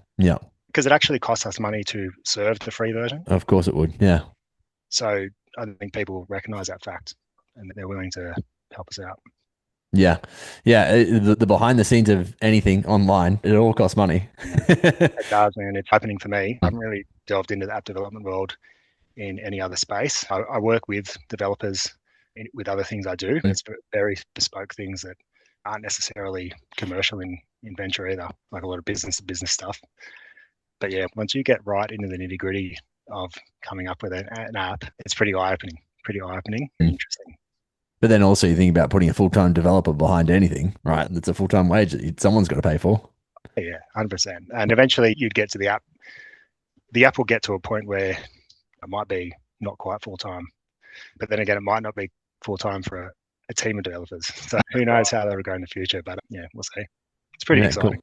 Because it actually costs us money to serve the free version. Of course it would, yeah. So I think people recognize that fact and they're willing to help us out. Yeah. The behind the scenes of anything online, it all costs money. It does, man. It's happening for me. I haven't really delved into the app development world in any other space. I work with developers with other things I do. It's very bespoke things that aren't necessarily commercial in venture either, like a lot of business to business stuff. But yeah, once you get right into the nitty gritty of coming up with an app, it's pretty eye-opening, interesting. But then also you think about putting a full-time developer behind anything, right? That's a full-time wage that someone's got to pay for. Yeah, 100%. And eventually you'd get to the app. The app will get to a point where it might be not quite full-time, but then again, it might not be full-time for a team of developers. So who knows how that'll go in the future, but yeah, we'll see. It's pretty exciting. Cool.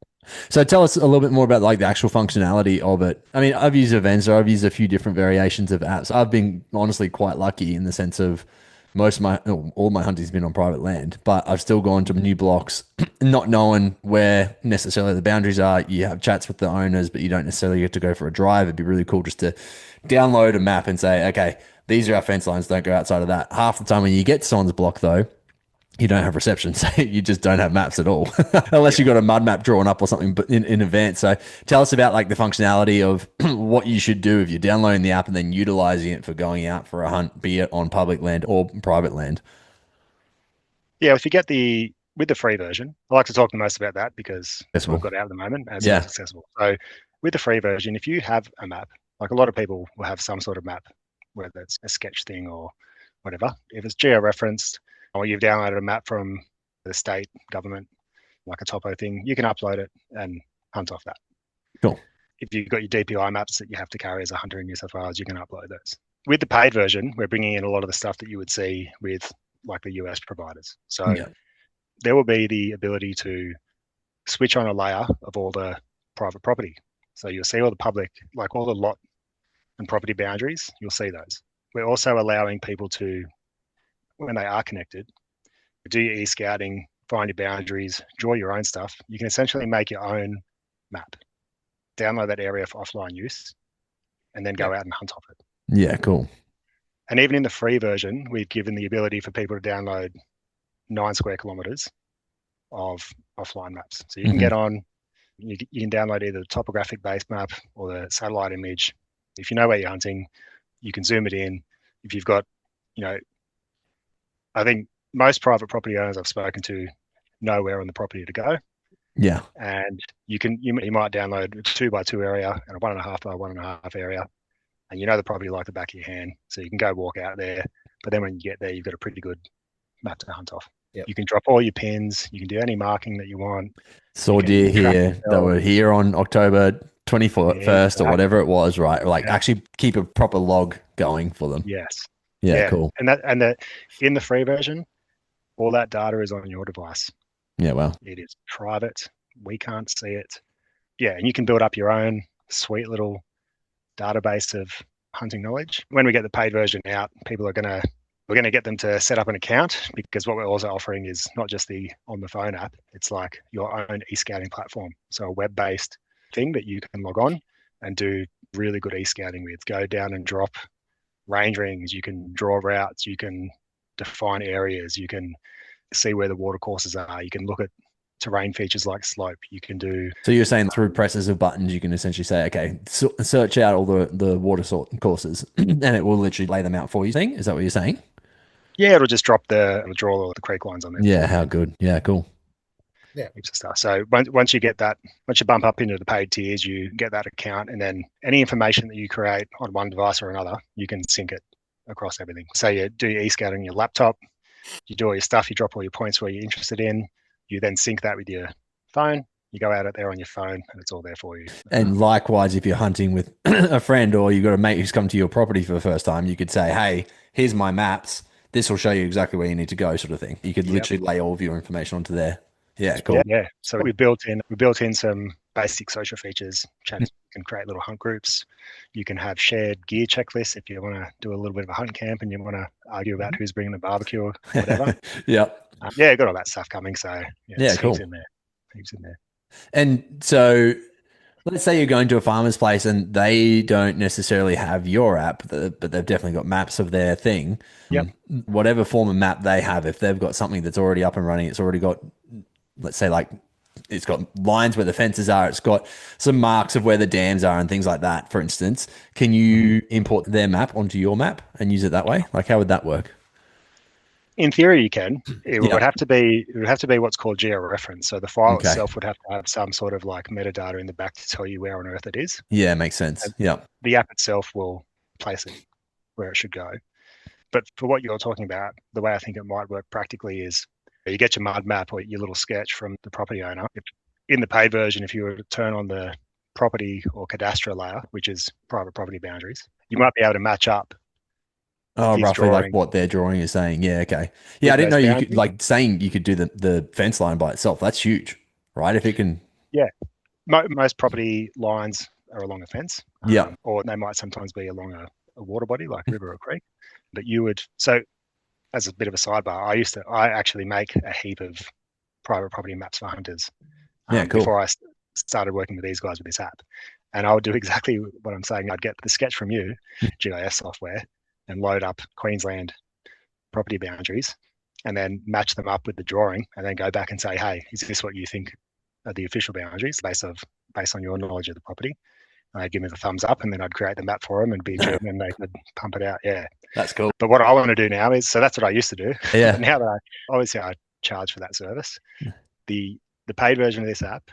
So tell us a little bit more about like the actual functionality of it. I mean, I've used events, or I've used a few different variations of apps. I've been honestly quite lucky in the sense of all my hunting's been on private land, but I've still gone to new blocks, not knowing where necessarily the boundaries are. You have chats with the owners, but you don't necessarily get to go for a drive. It'd be really cool just to download a map and say, okay, these are our fence lines. Don't go outside of that. Half the time when you get to someone's block though, you don't have reception, so you just don't have maps at all, unless you've got a mud map drawn up or something in advance. So tell us about like the functionality of what you should do if you're downloading the app and then utilizing it for going out for a hunt, be it on public land or private land. Yeah, if you get with the free version, I like to talk the most about that because we've got it out at the moment as it's accessible. So with the free version, if you have a map, like a lot of people will have some sort of map, whether it's a sketch thing or whatever. If it's geo-referenced, or you've downloaded a map from the state government, like a topo thing, you can upload it and hunt off that. Cool. If you've got your DPI maps that you have to carry as a hunter in New South Wales, you can upload those. With the paid version, we're bringing in a lot of the stuff that you would see with like the US providers. So there will be the ability to switch on a layer of all the private property. So you'll see all the public, like all the lot and property boundaries, you'll see those. We're also allowing people to, when they are connected, do your e-scouting, find your boundaries, draw your own stuff. You can essentially make your own map, download that area for offline use, and then go out and hunt off it. Yeah, cool. And even in the free version, we've given the ability for people to download 9 square kilometers of offline maps. So you can get on, you can download either the topographic base map or the satellite image. If you know where you're hunting, you can zoom it in. If you've got, I think most private property owners I've spoken to know where on the property to go. Yeah. And you might download a 2x2 area and a 1.5 by 1.5 area. And you know the property like the back of your hand. So you can go walk out there. But then when you get there, you've got a pretty good map to hunt off. Yep. You can drop all your pins. You can do any marking that you want. Saw deer here that were here on October 21st or whatever it was, right? Like actually keep a proper log going for them. Yes. Yeah, cool. And in the free version, all that data is on your device. Yeah, well. It is private. We can't see it. Yeah, and you can build up your own sweet little database of hunting knowledge. When we get the paid version out, we're going to get them to set up an account, because what we're also offering is not just the on the phone app. It's like your own e-scouting platform. So a web-based thing that you can log on and do really good e-scouting with. Go down and drop range rings, you can draw routes, you can define areas, you can see where the water courses are, you can look at terrain features like slope, you can do... So you're saying through presses of buttons, you can essentially say, okay, search out all the water courses and it will literally lay them out for you. Is that what you're saying? Yeah, it'll just draw all the creek lines on there. Yeah, how good. Yeah, cool. heaps of stuff. So once you get that, once you bump up into the paid tiers, you get that account, and then any information that you create on one device or another, you can sync it across everything. So you do your e-scout on your laptop, you do all your stuff, you drop all your points where you're interested in, you then sync that with your phone, you go out there on your phone, and it's all there for you. And likewise, if you're hunting with a friend or you've got a mate who's come to your property for the first time, you could say, hey, here's my maps. This will show you exactly where you need to go, sort of thing. You could literally lay all of your information onto there. Yeah, cool. Yeah. So we built in some basic social features. You can create little hunt groups. You can have shared gear checklists if you want to do a little bit of a hunt camp and you want to argue about who's bringing the barbecue or whatever. Got all that stuff coming. So cool. Heaps in there. And so let's say you're going to a farmer's place and they don't necessarily have your app, but they've definitely got maps of their thing. Whatever form of map they have, if they've got something that's already up and running, it's already got, let's say, like, it's got lines where the fences are, it's got some marks of where the dams are and things like that, for instance. Can you import their map onto your map and use it that way? Like, how would that work? In theory, you can. It would have to be what's called georeference. So the file itself would have to have some sort of like metadata in the back to tell you where on earth it is. Yeah, makes sense. And the app itself will place it where it should go. But for what you're talking about, the way I think it might work practically is you get your mud map or your little sketch from the property owner. In the paid version, if you were to turn on the property or cadastral layer, which is private property boundaries, you might be able to match up. Oh, roughly like what their drawing is saying. Yeah, okay. Yeah, I didn't know you could, like, saying you could do the fence line by itself. That's huge, right? If it can. Yeah. Most property lines are along a fence. Or they might sometimes be along a water body like a river or creek. But you would, so as a bit of a sidebar, I actually make a heap of private property maps for hunters. Cool. Before I started working with these guys with this app. And I would do exactly what I'm saying. I'd get the sketch from you, GIS software, and load up Queensland property boundaries and then match them up with the drawing and then go back and say, hey, is this what you think are the official boundaries based on your knowledge of the property? And they'd give me the thumbs up and then I'd create the map for them and be German and they could pump it out. Yeah. That's cool. But what I want to do now is, so that's what I used to do. Yeah. But now that I charge for that service, the paid version of this app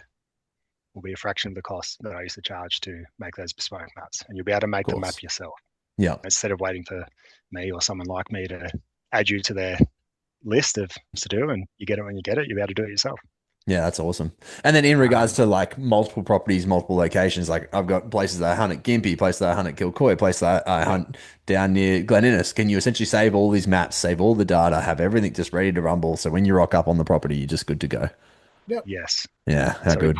will be a fraction of the cost that I used to charge to make those bespoke maps. And you'll be able to make the map yourself. Yeah. Instead of waiting for me or someone like me to add you to their list of to do, and you get it when you get it, you'll be able to do it yourself. Yeah, that's awesome. And then in regards to like multiple properties, multiple locations, like I've got places that I hunt at Gympie, places that I hunt at Kilcoy, places that I hunt down near Glen Innes. Can you essentially save all these maps, save all the data, have everything just ready to rumble? So when you rock up on the property, you're just good to go. Yep. Yes. Yeah. How good.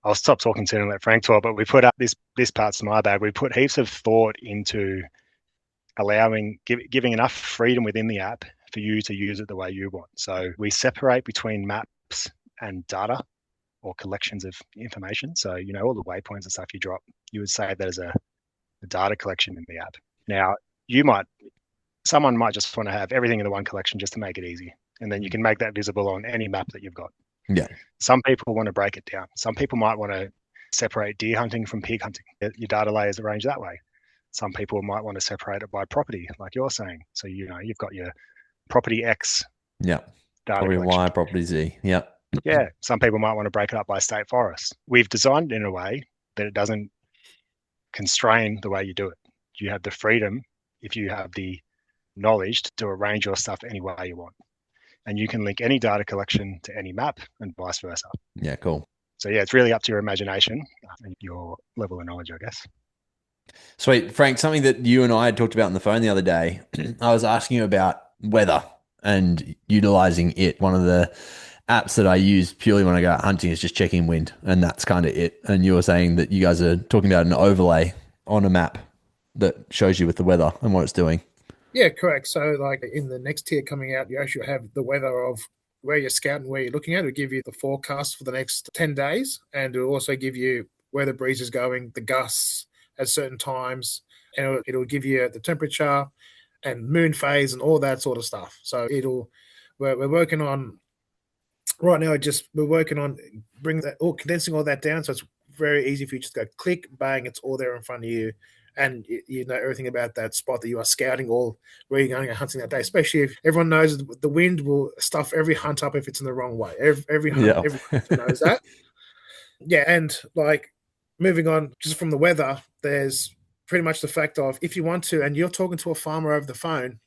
I'll stop talking soon and let Frank talk, but we put up this part's my bag. We put heaps of thought into giving enough freedom within the app for you to use it the way you want. So we separate between maps and data or collections of information. So, all the waypoints and stuff you drop, you would say that as a data collection in the app. Now, someone might just want to have everything in the one collection just to make it easy. And then you can make that visible on any map that you've got. Yeah. Some people want to break it down. Some people might want to separate deer hunting from pig hunting. Your data layers arranged that way. Some people might want to separate it by property, like you're saying. So, you've got your property X. Yeah. Property Y, property Z. Yeah. Yeah. Some people might want to break it up by state forest. We've designed it in a way that it doesn't constrain the way you do it. You have the freedom, if you have the knowledge, to arrange your stuff any way you want. And you can link any data collection to any map and vice versa. Yeah, cool. So yeah, it's really up to your imagination and your level of knowledge, I guess. Sweet. Frank, something that you and I had talked about on the phone the other day, I was asking you about weather and utilizing it. One of the apps that I use purely when I go out hunting is just checking wind, and that's kind of it. And you were saying that you guys are talking about an overlay on a map that shows you with the weather and what it's doing. Yeah, correct. So like in the next tier coming out, you actually have the weather of where you're scouting, where you're looking at. It'll give you the forecast for the next 10 days. And it'll also give you where the breeze is going, the gusts at certain times. And it'll give you the temperature and moon phase and all that sort of stuff. So we're working on, right now, we're working on condensing all that down. So it's very easy for you to just go click, bang, it's all there in front of you. and you know everything about that spot that you are scouting or where you're going hunting that day. Especially if everyone knows the wind will stuff every hunt up if it's in the wrong way. Every hunt, Yeah. every hunter knows that. Yeah, and like moving on just from the weather, there's pretty much the fact of if you want to, and you're talking to a farmer over the phone,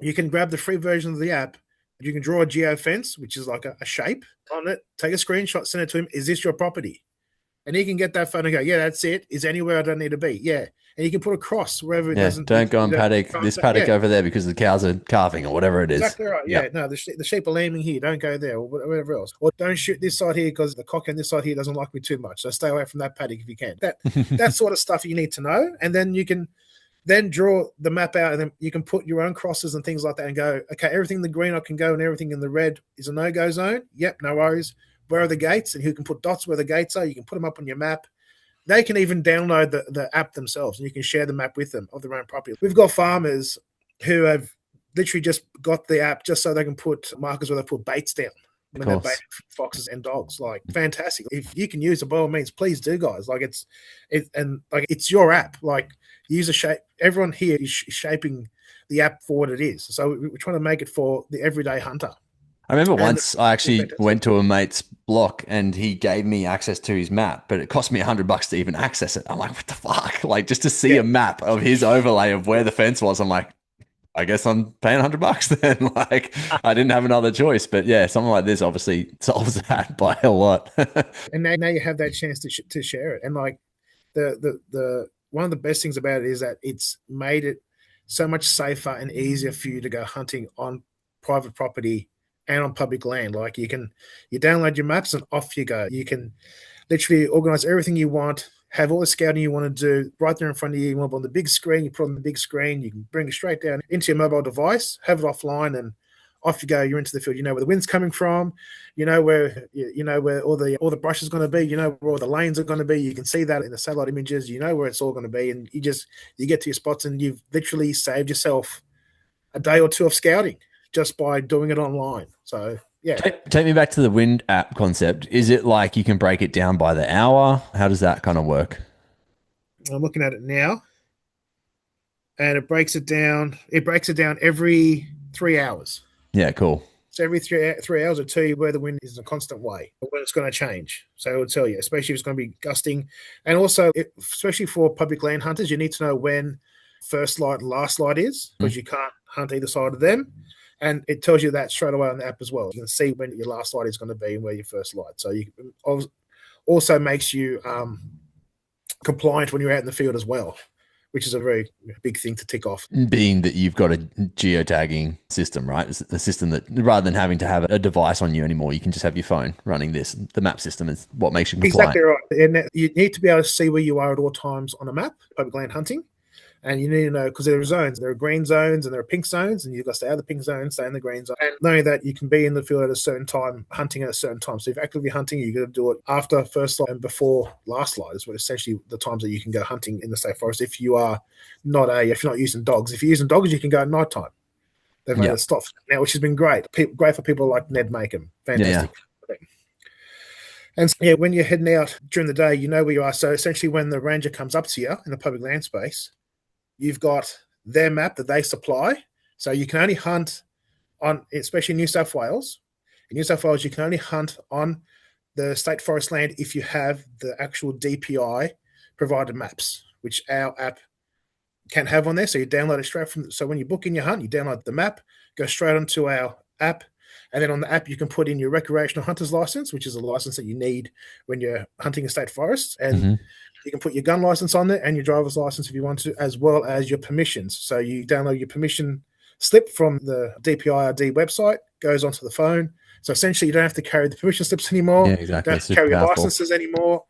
you can grab the free version of the app. You can draw a geofence, which is like a shape on it, take a screenshot, send it to him. Is this your property? And he can get that phone and go, yeah, that's it. Is anywhere I don't need to be? Yeah. And you can put a cross wherever it doesn't. Don't go on this paddock over there because the cows are calving or whatever it is. Exactly right. Yeah. No, the sheep are lambing here. Don't go there or whatever else. Or don't shoot this side here because the cock on this side here doesn't like me too much. So stay away from that paddock if you can. That sort of stuff you need to know. And then you can then draw the map out and then you can put your own crosses and things like that and go, okay, everything in the green I can go and everything in the red is a no-go zone. Yep, no worries. Where are the gates? And you can put dots where the gates are. You can put them up on your map. They can even download the app themselves and you can share the map with them of their own property. We've got farmers who have literally just got the app just so they can put markers where they put baits down when they're baiting foxes and dogs. Like, fantastic. If you can use it, by all means, please do, guys. Like, it's your app. Like, use a shape. Everyone here is shaping the app for what it is. So we're trying to make it for the everyday hunter. I remember once I actually went to a mate's block and he gave me access to his map, but it cost me $100 to even access it. I'm like, what the fuck? Like, just to see a map of his overlay of where the fence was, I'm like, I guess I'm paying $100 then. Like, I didn't have another choice. But yeah, something like this obviously solves that by a lot. And now you have that chance to share it. And like the one of the best things about it is that it's made it so much safer and easier for you to go hunting on private property and on public land. Like, you download your maps and off you go. You can literally organize everything you want, have all the scouting you want to do right there in front of you. You want it on the big screen, you put it on the big screen, you can bring it straight down into your mobile device, have it offline, and off you go. You're into the field. You know where the wind's coming from, you know where all the brush is going to be, you know where all the lanes are going to be. You can see that in the satellite images, you know where it's all going to be, and you get to your spots and you've literally saved yourself a day or two of scouting just by doing it online. So yeah. Take me back to the wind app concept. Is it like you can break it down by the hour? How does that kind of work? I'm looking at it now, and it breaks it down. It breaks it down every 3 hours. Yeah, cool. So every 3 hours, it'll tell you where the wind is in a constant way, or when it's going to change. So it'll tell you, especially if it's going to be gusting. And also, especially for public land hunters, you need to know when first light and last light is, because you can't hunt either side of them. And it tells you that straight away on the app as well. You can see when your last light is going to be and where your first light. So you also makes you compliant when you're out in the field as well, which is a very big thing to tick off. Being that you've got a geotagging system, right? It's a system that rather than having to have a device on you anymore, you can just have your phone running this. The map system is what makes you compliant. Exactly right. And you need to be able to see where you are at all times on a map, public land hunting. And you need to know, because there are zones. There are green zones and there are pink zones, and you've got to stay out of the pink zone, stay in the green zone. And knowing that you can be in the field at a certain time, hunting at a certain time. So if you're actively hunting, you've got to do it after first light and before last light is what essentially the times that you can go hunting in the state forest if you're not using dogs. If you're using dogs, you can go at night time. They've made it stop now, which has been great. Great for people like Ned Makem. Fantastic. Yeah. And so, when you're heading out during the day, you know where you are. So essentially when the ranger comes up to you in the public land space, you've got their map that they supply. So you can only hunt on, especially in New South Wales. In New South Wales, you can only hunt on the state forest land if you have the actual DPI provided maps, which our app can have on there. So you download it straight from, so when you book in your hunt, you download the map, go straight onto our app. And then on the app, you can put in your recreational hunter's license, which is a license that you need when you're hunting a state forest. And you can put your gun license on there and your driver's license if you want to, as well as your permissions. So you download your permission slip from the DPIRD website, goes onto the phone. So essentially, you don't have to carry the permission slips anymore. Yeah, exactly. You don't have to carry your licenses anymore.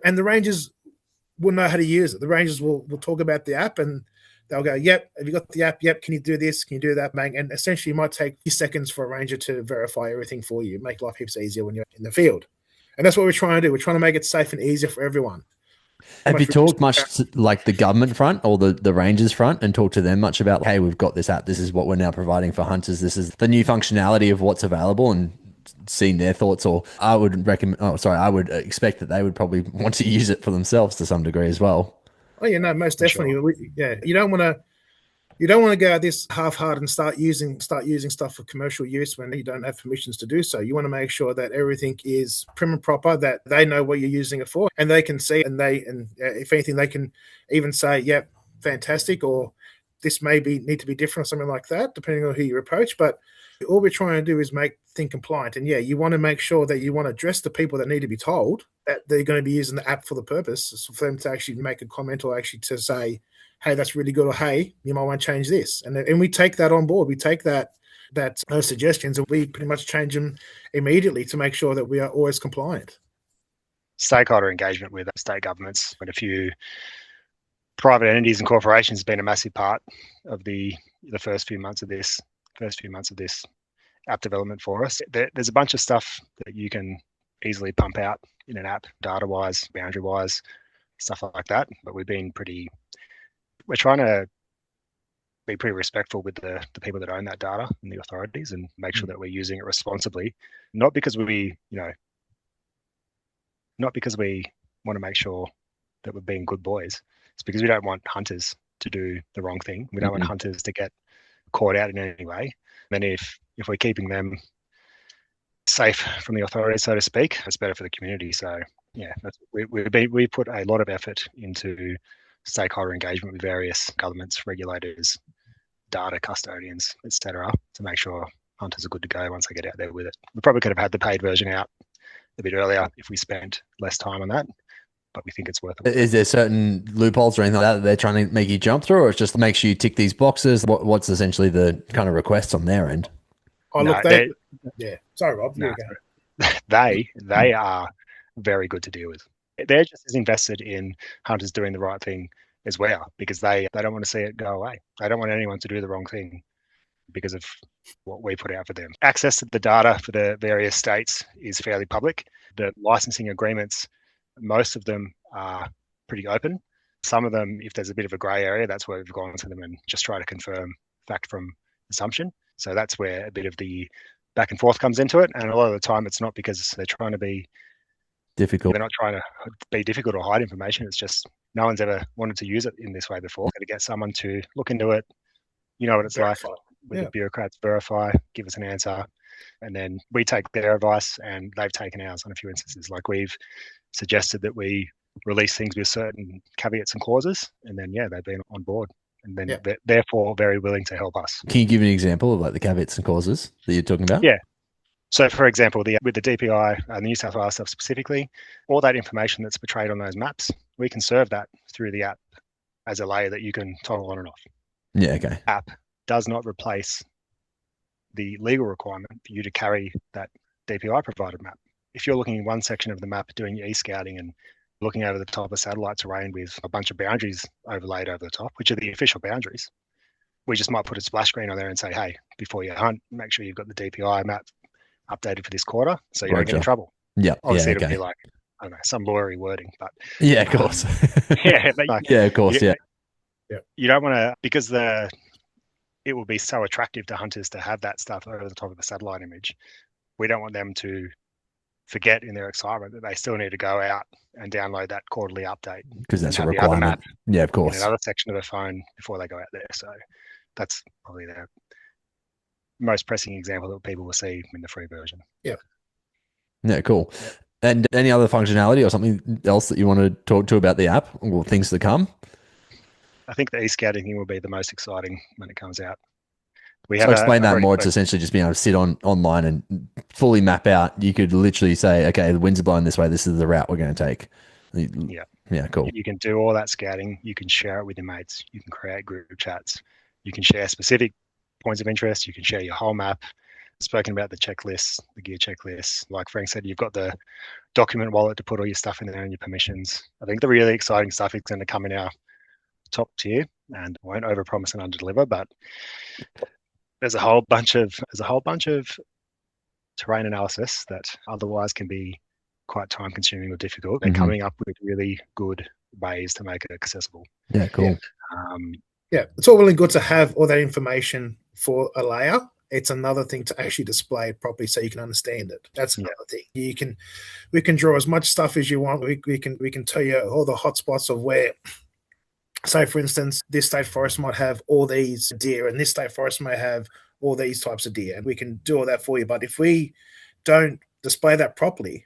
And the rangers will know how to use it. The rangers will talk about the app and they'll go, yep, have you got the app? Yep, can you do this? Can you do that, mate? And essentially, it might take a few seconds for a ranger to verify everything for you, make life heaps easier when you're in the field. And that's what we're trying to do. We're trying to make it safe and easier for everyone. Have you talked much to, like the government front or the rangers front and talked to them much about, hey, we've got this app. This is what we're now providing for hunters. This is the new functionality of what's available, and seen their thoughts? Or I would expect that they would probably want to use it for themselves to some degree as well. Oh yeah, no, most for sure. definitely. You don't want to go out this half-hearted and start using stuff for commercial use when you don't have permissions to do so. You want to make sure that everything is prim and proper, that they know what you're using it for, and they can see, and if anything, they can even say, "Yep, fantastic," or "This may need to be different," or something like that, depending on who you approach. But all we're trying to do is make things compliant. And you want to make sure that you want to address the people that need to be told that they're going to be using the app for the purpose, so for them to actually make a comment or actually to say, "Hey, that's really good," or "Hey, you might want to change this." And we take that on board. We take those suggestions, and we pretty much change them immediately to make sure that we are always compliant. Stakeholder engagement with state governments and a few private entities and corporations has been a massive part of the first few months of this app development for us. There's a bunch of stuff that you can easily pump out in an app, data-wise, boundary-wise, stuff like that. But we're trying to be pretty respectful with the people that own that data and the authorities, and make sure that we're using it responsibly, not because we want to make sure that we're being good boys. It's because we don't want hunters to do the wrong thing. We don't want hunters to get caught out in any way. And if we're keeping them safe from the authorities, so to speak, it's better for the community. So yeah, we put a lot of effort into stakeholder engagement with various governments, regulators, data custodians, etc., to make sure hunters are good to go once they get out there with it. We probably could have had the paid version out a bit earlier if we spent less time on that, but we think it's worth it. Is there certain loopholes or anything like that they're trying to make you jump through, or it's just make sure you tick these boxes? What's essentially the kind of requests on their end? Oh, look, sorry, Rob. No, they are very good to deal with. They're just as invested in hunters doing the right thing as we are, because they don't want to see it go away. They don't want anyone to do the wrong thing because of what we put out for them. Access to the data for the various states is fairly public. The licensing agreements, most of them are pretty open. Some of them, if there's a bit of a grey area, that's where we've gone to them and just try to confirm fact from assumption. So that's where a bit of the back and forth comes into it. And a lot of the time it's not because they're trying to be difficult. They're not trying to be difficult or hide information. It's just no one's ever wanted to use it in this way before. To get someone to look into it, you know what it's like with the bureaucrats, verify, give us an answer, and then we take their advice and they've taken ours on a few instances. Like we've suggested that we release things with certain caveats and clauses, and then they've been on board, and then they're therefore very willing to help us. Can you give an example of like the caveats and clauses that you're talking about? Yeah. So, for example, with the DPI and the New South Wales stuff specifically, all that information that's portrayed on those maps, we can serve that through the app as a layer that you can toggle on and off. Yeah, okay. App does not replace the legal requirement for you to carry that DPI provided map. If you're looking in one section of the map doing your e-scouting and looking over the top of satellite terrain with a bunch of boundaries overlaid over the top, which are the official boundaries, we just might put a splash screen on there and say, hey, before you hunt, make sure you've got the DPI map updated for this quarter so you don't get in trouble. Yeah. Obviously, it'll be like, I don't know, some lawyery wording, but yeah, of course. Of course. You don't want to, because it will be so attractive to hunters to have that stuff over the top of a satellite image. We don't want them to forget in their excitement that they still need to go out and download that quarterly update, because that's a requirement. Yeah, of course. In another section of the phone before they go out there. So that's probably the most pressing example that people will see in the free version. Yeah, cool. And any other functionality or something else that you want to talk to about the app or things to come? I think the e-scouting thing will be the most exciting when it comes out. So explain that more. It's essentially just being able to sit online and fully map out. You could literally say, okay, the winds are blowing this way. This is the route we're going to take. Yeah, cool. You can do all that scouting. You can share it with your mates. You can create group chats. You can share specific points of interest. You can share your whole map. Spoken about the checklists, the gear checklists. Like Frank said, you've got the document wallet to put all your stuff in there and your permissions. I think the really exciting stuff is going to come in our top tier, and I won't overpromise and underdeliver, but there's a whole bunch of terrain analysis that otherwise can be quite time consuming or difficult. They're coming up with really good ways to make it accessible. Yeah, cool. It's all really good to have all that information for a layer. It's another thing to actually display it properly so you can understand it. That's another thing. We can draw as much stuff as you want. We can tell you all the hotspots of where say, for instance, this state forest might have all these deer and this state forest may have all these types of deer, and we can do all that for you. But if we don't display that properly,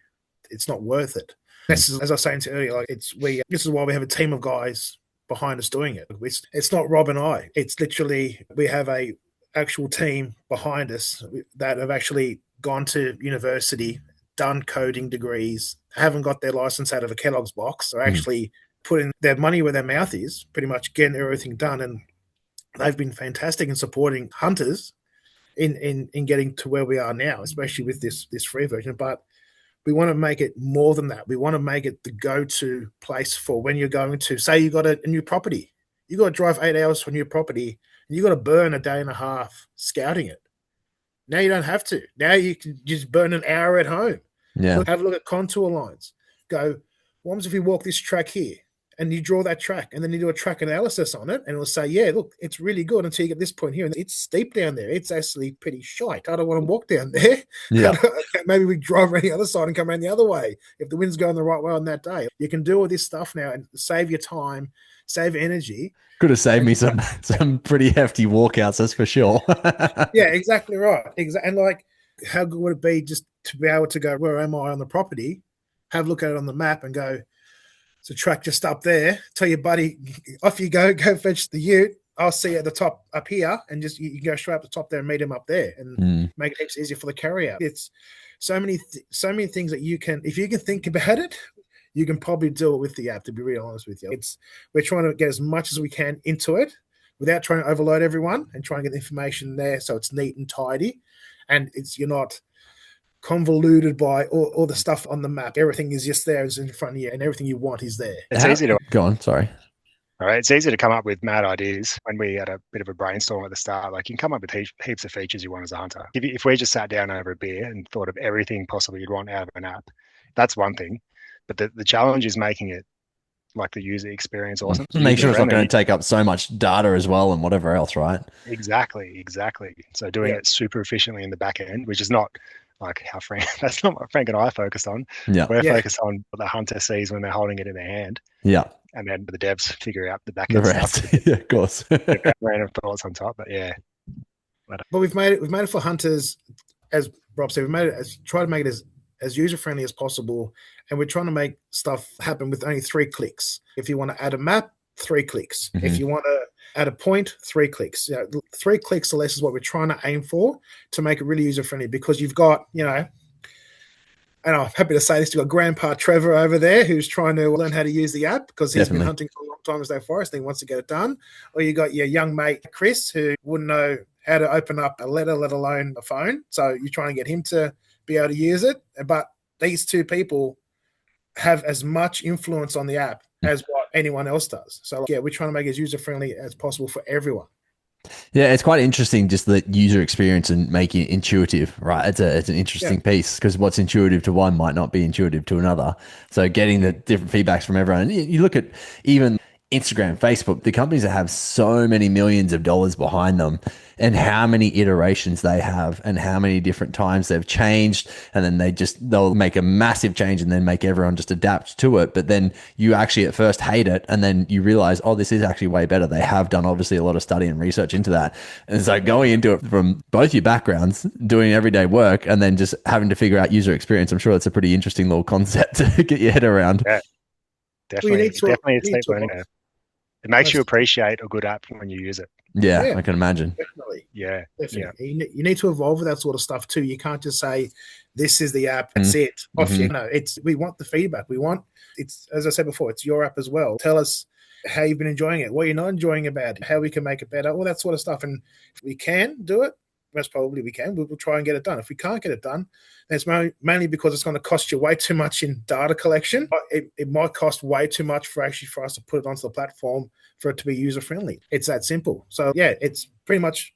it's not worth it. This is, as I was saying to you earlier, like this is why we have a team of guys behind us doing it. It's not Rob and I. It's literally, we have a actual team behind us that have actually gone to university, done coding degrees, haven't got their license out of a Kellogg's box, or actually putting their money where their mouth is, pretty much getting everything done. And they've been fantastic in supporting hunters in getting to where we are now, especially with this free version. But we want to make it more than that. We want to make it the go-to place for when you're going to, say you got a new property. You got to drive 8 hours for a new property, and you got to burn a day and a half scouting it. Now you don't have to. Now you can just burn an hour at home. Yeah. Have a look at contour lines. Go, what happens if we walk this track here? And you draw that track, and then you do a track analysis on it, and it'll say, yeah, look, it's really good until you get this point here. And it's steep down there. It's actually pretty shite. I don't want to walk down there. Yeah. Maybe we drive around the other side and come around the other way if the wind's going the right way on that day. You can do all this stuff now and save your time, save energy. Could have saved me some pretty hefty walkouts, that's for sure. Yeah, exactly right. And like, how good would it be just to be able to go, where am I on the property? Have a look at it on the map and go, it's a track just up there. Tell your buddy, off you go fetch the ute. I'll see you at the top up here, and just you can go straight up the top there and meet him up there, and make it heaps easier for the carry out. It's so many things that you can, if you can think about it, you can probably do it with the app, to be really honest with you. We're trying to get as much as we can into it without trying to overload everyone, and trying to get the information there so it's neat and tidy, and you're not convoluted by all the stuff on the map. Everything is just there, is in front of you, and everything you want is there. It's easy to go on. Sorry. All right, it's easy to come up with mad ideas when we had a bit of a brainstorm at the start. Like, you can come up with heaps of features you want as a hunter. If we just sat down over a beer and thought of everything possible you'd want out of an app, that's one thing. But the challenge is making it like the user experience awesome. Make sure it's not going to take up so much data as well and whatever else, right? Exactly. So doing it super efficiently in the back end, which is not like how Frank, that's not what Frank and I focused on. Yeah. We're focused on what the hunter sees when they're holding it in their hand. Yeah. And then the devs figure out the back end stuff. Yeah, of course. Random thoughts on top, but yeah. But we've made it for hunters, as Rob said, try to make it as user-friendly as possible. And we're trying to make stuff happen with only 3 clicks. If you want to add a map, 3 clicks. Mm-hmm. If you want to add a point, 3 clicks. 3 clicks or less is what we're trying to aim for, to make it really user-friendly, because you've got, and I'm happy to say this, you've got Grandpa Trevor over there who's trying to learn how to use the app because he's been hunting for a long time in State Forest and he wants to get it done. Or you got your young mate, Chris, who wouldn't know how to open up a letter, let alone a phone. So you're trying to get him to be able to use it. But these 2 people have as much influence on the app as what anyone else does. So we're trying to make it as user-friendly as possible for everyone. Yeah, it's quite interesting, just the user experience and making it intuitive, right? It's an interesting piece, because what's intuitive to one might not be intuitive to another. So getting the different feedbacks from everyone. You look at even Instagram, Facebook, the companies that have so many millions of dollars behind them, and how many iterations they have and how many different times they've changed. And then they'll make a massive change and then make everyone just adapt to it. But then you actually at first hate it. And then you realize, oh, this is actually way better. They have done obviously a lot of study and research into that. And so going into it from both your backgrounds, doing everyday work, and then just having to figure out user experience, I'm sure it's a pretty interesting little concept to get your head around. Yeah, definitely. It's learning. It makes you appreciate a good app when you use it. Yeah, I can imagine. Definitely. Yeah. Definitely. You need to evolve with that sort of stuff too. You can't just say, this is the app, that's it. Off you know, we want the feedback. It's, as I said before, it's your app as well. Tell us how you've been enjoying it, what you're not enjoying about it, how we can make it better, all that sort of stuff. And if we can do it, most probably we can. We'll try and get it done. If we can't get it done, then it's mainly because it's going to cost you way too much in data collection. It might cost way too much for us to put it onto the platform for it to be user friendly. It's that simple. So yeah, it's pretty much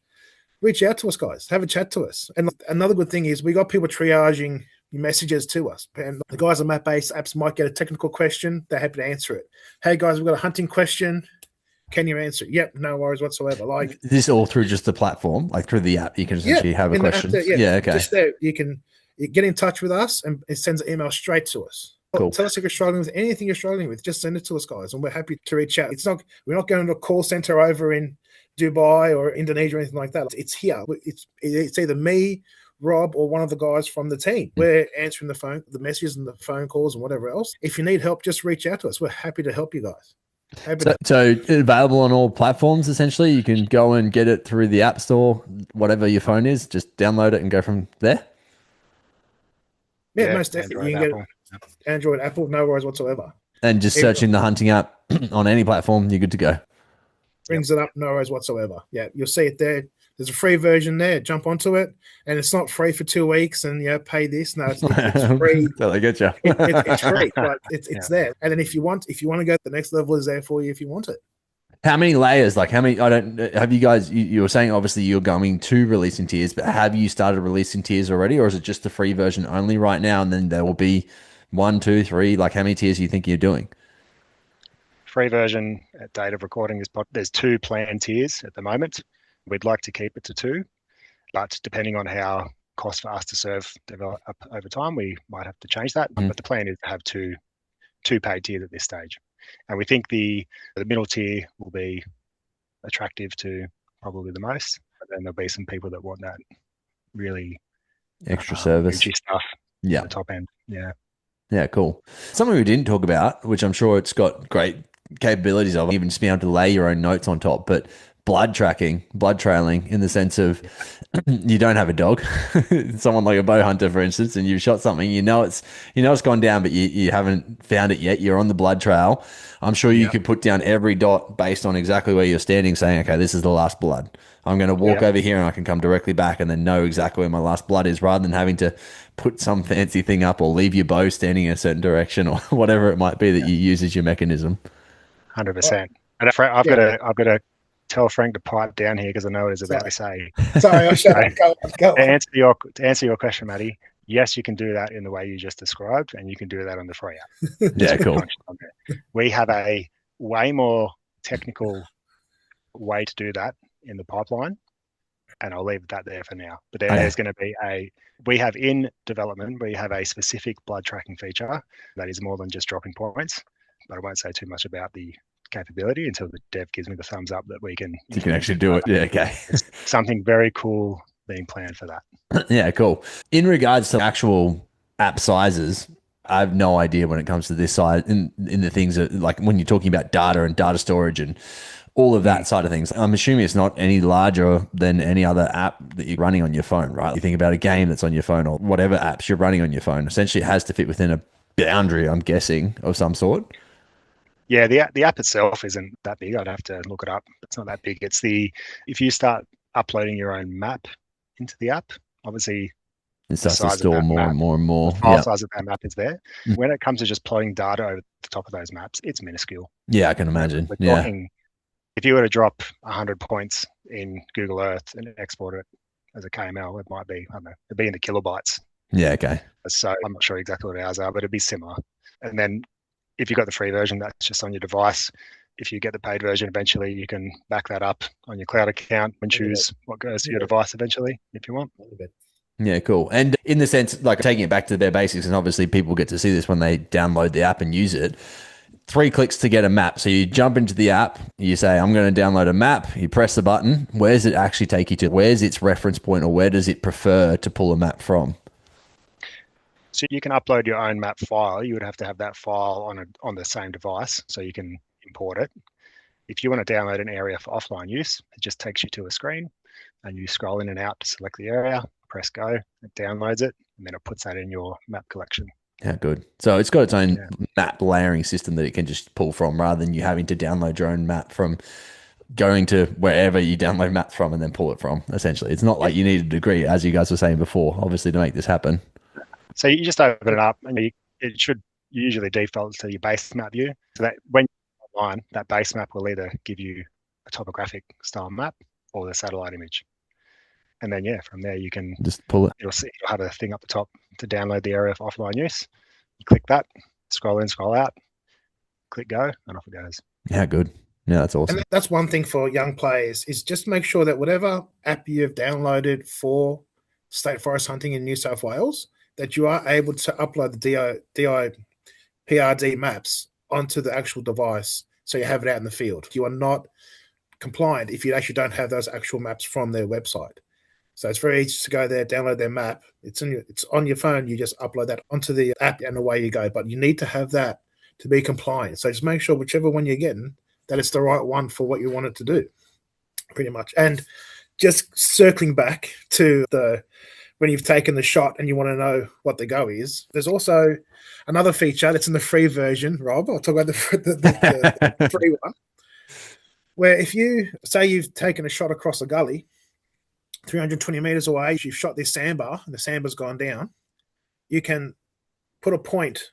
reach out to us, guys. Have a chat to us. And another good thing is we got people triaging messages to us. And the guys on map-based apps might get a technical question. They're happy to answer it. Hey guys, we've got a hunting question. Can you answer? Yep, no worries whatsoever. Like this all through just the platform, like through the app, you can essentially have a question. Okay. Just there, you get in touch with us, and it sends an email straight to us. Cool. Tell us if you're struggling with anything you're struggling with. Just send it to us, guys, and we're happy to reach out. We're not going to a call center over in Dubai or Indonesia or anything like that. It's here. It's either me, Rob, or one of the guys from the team. We're answering the messages and the phone calls and whatever else. If you need help, just reach out to us. We're happy to help you guys. So available on all platforms, essentially. You can go and get it through the App Store, whatever your phone is. Just download it and go from there. Yeah, most definitely. You can get Android, Apple, no worries whatsoever. And just searching the hunting app on any platform, you're good to go. Brings it up, no worries whatsoever. Yeah, you'll see it there. There's a free version there. Jump onto it, and it's not free for 2 weeks. And pay this. No, it's free. So they get you. It's free. Like, it's there. And then if you want to go, the next level is there for you if you want it. How many layers? Like how many? I don't. Have you guys? You were saying obviously you're going to releasing tiers, but have you started releasing tiers already, or is it just the free version only right now? And then there will be 1, 2, 3. Like how many tiers do you think you're doing? Free version at date of recording there's 2 planned tiers at the moment. We'd like to keep it to 2, but depending on how cost for us to serve develop up over time, we might have to change that. But the plan is to have two paid tiers at this stage. And we think the middle tier will be attractive to probably the most. But then there'll be some people that want that really extra service stuff at the top end. Yeah, cool. Something we didn't talk about, which I'm sure it's got great capabilities of, even just being able to lay your own notes on top, but blood trailing in the sense of you don't have a dog, someone like a bow hunter, for instance, and you've shot something, it's gone down, but you haven't found it yet. You're on the blood trail. I'm sure you could put down every dot based on exactly where you're standing, saying, okay, this is the last blood. I'm going to walk over here and I can come directly back and then know exactly where my last blood is, rather than having to put some fancy thing up or leave your bow standing in a certain direction or whatever it might be that you use as your mechanism. 100%. And I've got to tell Frank to pipe down here because I know what he's about to say. Sorry, I'll shut up. Go on. To answer your question, Matty, yes, you can do that in the way you just described, and you can do that on the free app. Yeah, cool. We have a way more technical way to do that in the pipeline, and I'll leave that there for now. But there's going to be we have in development, we have a specific blood tracking feature that is more than just dropping points, but I won't say too much about the capability until the dev gives me the thumbs up that we can. You can actually do it. Yeah, okay. Something very cool being planned for that. Yeah, cool. In regards to actual app sizes, I have no idea when it comes to this side in the things that, like when you're talking about data and data storage and all of that side of things. I'm assuming it's not any larger than any other app that you're running on your phone, right? You think about a game that's on your phone or whatever apps you're running on your phone. Essentially, it has to fit within a boundary, I'm guessing, of some sort. Yeah, the app itself isn't that big. I'd have to look it up. It's not that big. It's if you start uploading your own map into the app, obviously it starts to store more and more and more. The file size of that map is there. When it comes to just plotting data over the top of those maps, it's minuscule. Yeah, I can imagine. We're talking, if you were to drop 100 points in Google Earth and export it as a KML, it might be, I don't know, it'd be in the kilobytes. Yeah, okay. So I'm not sure exactly what ours are, but it'd be similar. And then if you've got the free version, that's just on your device. If you get the paid version, eventually you can back that up on your cloud account and choose what goes to your device eventually, if you want. Yeah, cool. And in the sense, like taking it back to their basics, and obviously people get to see this when they download the app and use it, 3 clicks to get a map. So you jump into the app, you say, I'm going to download a map, you press the button. Where does it actually take you to? Where's its reference point, or where does it prefer to pull a map from? So you can upload your own map file. You would have to have that file on the same device so you can import it. If you want to download an area for offline use, it just takes you to a screen and you scroll in and out to select the area, press go, it downloads it, and then it puts that in your map collection. Yeah, good. So it's got its own map layering system that it can just pull from, rather than you having to download your own map from going to wherever you download maps from and then pull it from, essentially. It's not like you need a degree, as you guys were saying before, obviously, to make this happen. So you just open it up, and it should usually default to your base map view. So that when you're online, that base map will either give you a topographic style map or the satellite image. And then, from there you can just pull it. You'll have a thing up the top to download the area for offline use. You click that, scroll in, scroll out, click go, and off it goes. Yeah, good. Yeah, that's awesome. And that's one thing for young players, is just make sure that whatever app you've downloaded for state forest hunting in New South Wales, that you are able to upload the PRD maps onto the actual device, so you have it out in the field. You are not compliant if you actually don't have those actual maps from their website. So it's very easy to go there, download their map. It's on your phone. You just upload that onto the app and away you go. But you need to have that to be compliant. So just make sure whichever one you're getting, that it's the right one for what you want it to do, pretty much. And just circling back to when you've taken the shot and you want to know what the go is, there's also another feature that's in the free version, Rob. I'll talk about the free one, where if you say you've taken a shot across a gully, 320 meters away, you've shot this sandbar and the sandbar's gone down, you can put a point.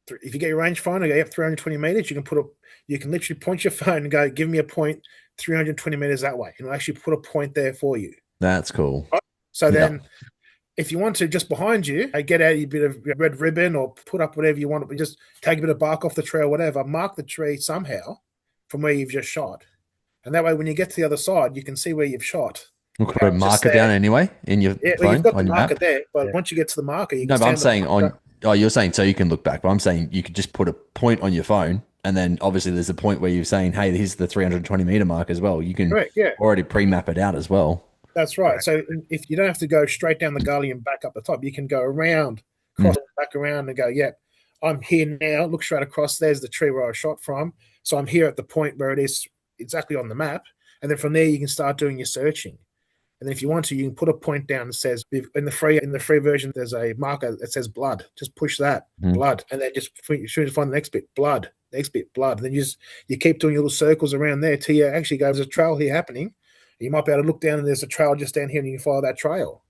If you get your rangefinder, you have 320 meters, you can literally point your phone and go, give me a point 320 meters that way. And it'll actually put a point there for you. That's cool. So then if you want to, just behind you, get out a bit of red ribbon or put up whatever you want, but just take a bit of bark off the tree or whatever, mark the tree somehow from where you've just shot. And that way, when you get to the other side, you can see where you've shot. We'll put a marker down anyway in your phone. Well, you've got the on your marker map. there, but once you get to the marker, you can No, but I'm saying marker. you're saying so you can look back, but I'm saying you could just put a point on your phone, and then obviously there's a point where you're saying, hey, here's the 320 meter mark as well. You can already pre-map it out as well. That's right. So if you don't have to go straight down the gully and back up the top, you can go around, cross back around and go, I'm here now. Look straight across. There's the tree where I shot from. So I'm here at the point where it is exactly on the map. And then from there, you can start doing your searching. And then if you want to, you can put a point down that says, in the free version, there's a marker that says blood. Just push that, blood. And then just find the next bit, blood, next bit, blood. And then you keep doing little circles around there till you actually go, there's a trail here happening. You might be able to look down and there's a trail just down here and you can follow that trail.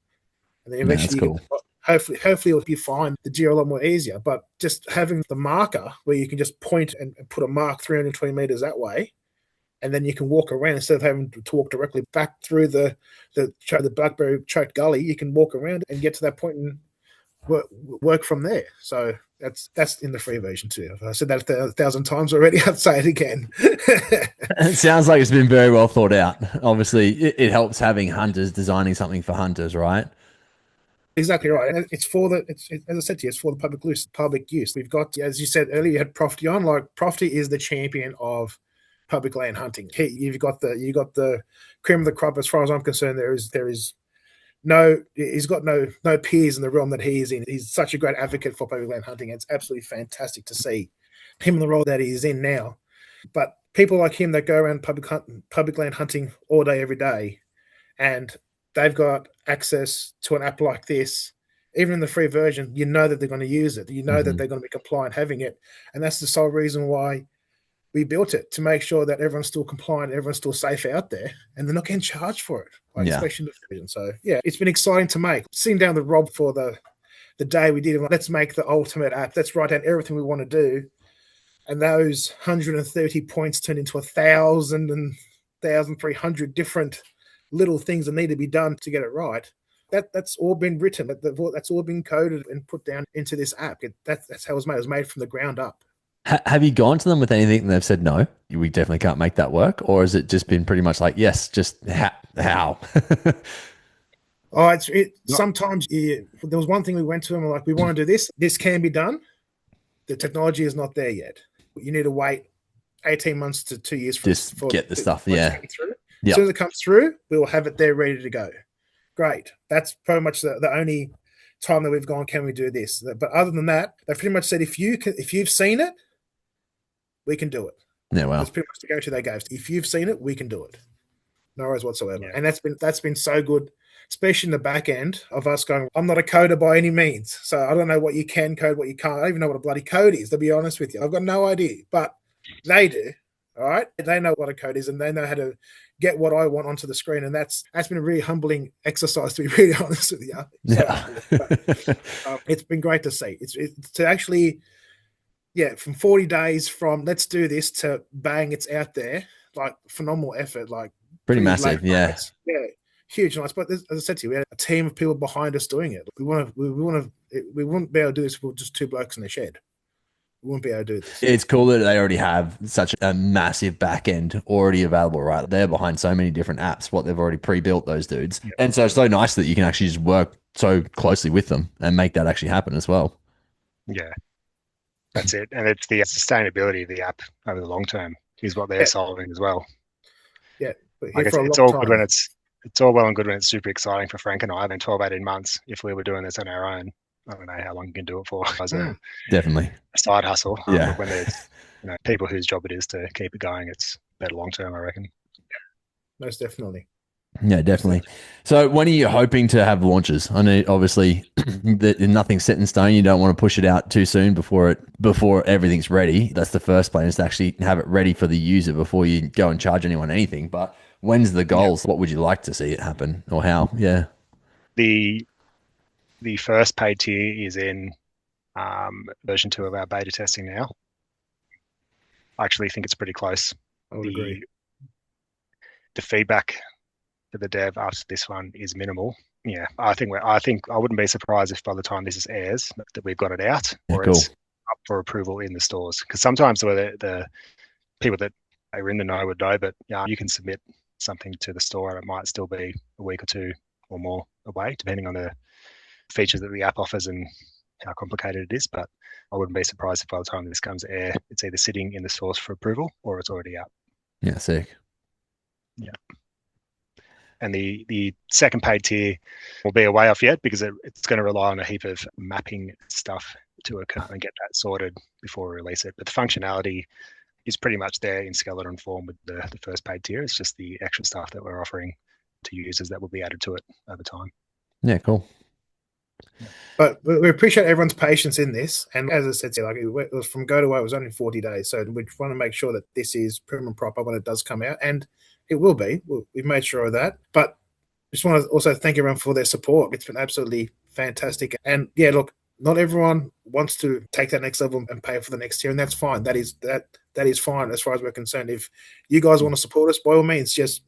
And then eventually, hopefully it'll be fine. The geo a lot more easier. But just having the marker where you can just point and put a mark 320 meters that way, and then you can walk around instead of having to walk directly back through the blackberry choked gully. You can walk around and get to that point and work from there. So that's in the free version too. I said that 1,000 times already. I'd say it again. It sounds like it's been very well thought out. Obviously, it helps having hunters designing something for hunters, right? Exactly right. And it's as I said to you, it's for the public use. We've got, as you said earlier, you had Profty on. Like Profty is the champion of public land hunting. You've got the cream of the crop as far as I'm concerned. He's got no peers in the realm that he is in. He's such a great advocate for public land hunting. It's absolutely fantastic to see him in the role that he's in now. But people like him that go around public land hunting all day, every day, and they've got access to an app like this, even in the free version, you know that they're going to use it. You know that they're going to be compliant having it. And that's the sole reason why we built it, to make sure that everyone's still compliant, everyone's still safe out there, and they're not getting charged for it, especially in the version. So, it's been exciting to make. Sitting down with Rob for the day we did, let's make the ultimate app. Let's write down everything we want to do. And those 130 points turned into 1,000 and 1,300 different little things that need to be done to get it right. That's all been written. That's all been coded and put down into this app. That's how it was made. It was made from the ground up. Have you gone to them with anything and they've said, no, we definitely can't make that work? Or has it just been pretty much like, yes, just how? Sometimes there was one thing we went to them, like, we want to do this. This can be done. The technology is not there yet. You need to wait 18 months to 2 years for get the stuff. As soon as it comes through, we will have it there ready to go. Great. That's pretty much the only time that we've gone, can we do this? But other than that, they pretty much said, if you've seen it, we can do it. Yeah, well, that's pretty much the guarantee they gave. If you've seen it, we can do it. No worries whatsoever. Yeah. And that's been so good, especially in the back end of us going, I'm not a coder by any means, so I don't know what you can code, what you can't. I don't even know what a bloody code is, to be honest with you. I've got no idea, but they do. All right, they know what a code is, and they know how to get what I want onto the screen, and that's been a really humbling exercise, to be really honest with you. It's been great to see. It's to actually, from 40 days from let's do this to bang, it's out there. Like, phenomenal effort, like pretty massive, huge, nice. But as I said to you, we had a team of people behind us doing it. We wouldn't be able to do this with just two blokes in the shed. We wouldn't be able to do this. It's cool that they already have such a massive back end already available, right? They're behind so many different apps, what they've already pre-built, those dudes. Yep. And so it's so nice that you can actually just work so closely with them and make that actually happen as well. Yeah. That's it. And it's the sustainability of the app over the long term is what they're solving as well. Yeah. But Like it's all good when it's all well and good when it's super exciting for Frank and I. Then 12, 18 months, if we were doing this on our own, I don't know how long you can do it for as a Definitely side hustle. Yeah. But when there's people whose job it is to keep it going, it's better long term, I reckon. Most definitely. Yeah, definitely. So when are you hoping to have launches? I know obviously that nothing's set in stone. You don't want to push it out too soon before everything's ready. That's the first plan, is to actually have it ready for the user before you go and charge anyone anything. But when's the goals? What would you like to see it happen, or how? Yeah. The first paid tier is in version 2 of our beta testing now. I actually think it's pretty close. I would agree. The feedback for the dev after this one is minimal. Yeah, I think I wouldn't be surprised if by the time this airs that we've got it out or it's up for approval in the stores. Because sometimes the people that are in the know would know, but you can submit something to the store and it might still be a week or two or more away, depending on the features that the app offers and how complicated it is. But I wouldn't be surprised if by the time this comes to air, it's either sitting in the stores for approval or it's already out. Yeah, sick. Yeah. And the second paid tier will be a way off yet because it's going to rely on a heap of mapping stuff to occur and get that sorted before we release it. But the functionality is pretty much there in skeleton form with the first paid tier. It's just the extra stuff that we're offering to users that will be added to it over time. Yeah, cool. But we appreciate everyone's patience in this. And as I said, like it was from go to way, it was only 40 days. So we want to make sure that this is prim and proper when it does come out. And it will be. We've made sure of that. But just want to also thank everyone for their support. It's been absolutely fantastic. And yeah, look, not everyone wants to take that next level and pay for the next tier, and that's fine. That is fine as far as we're concerned. If you guys want to support us, by all means, just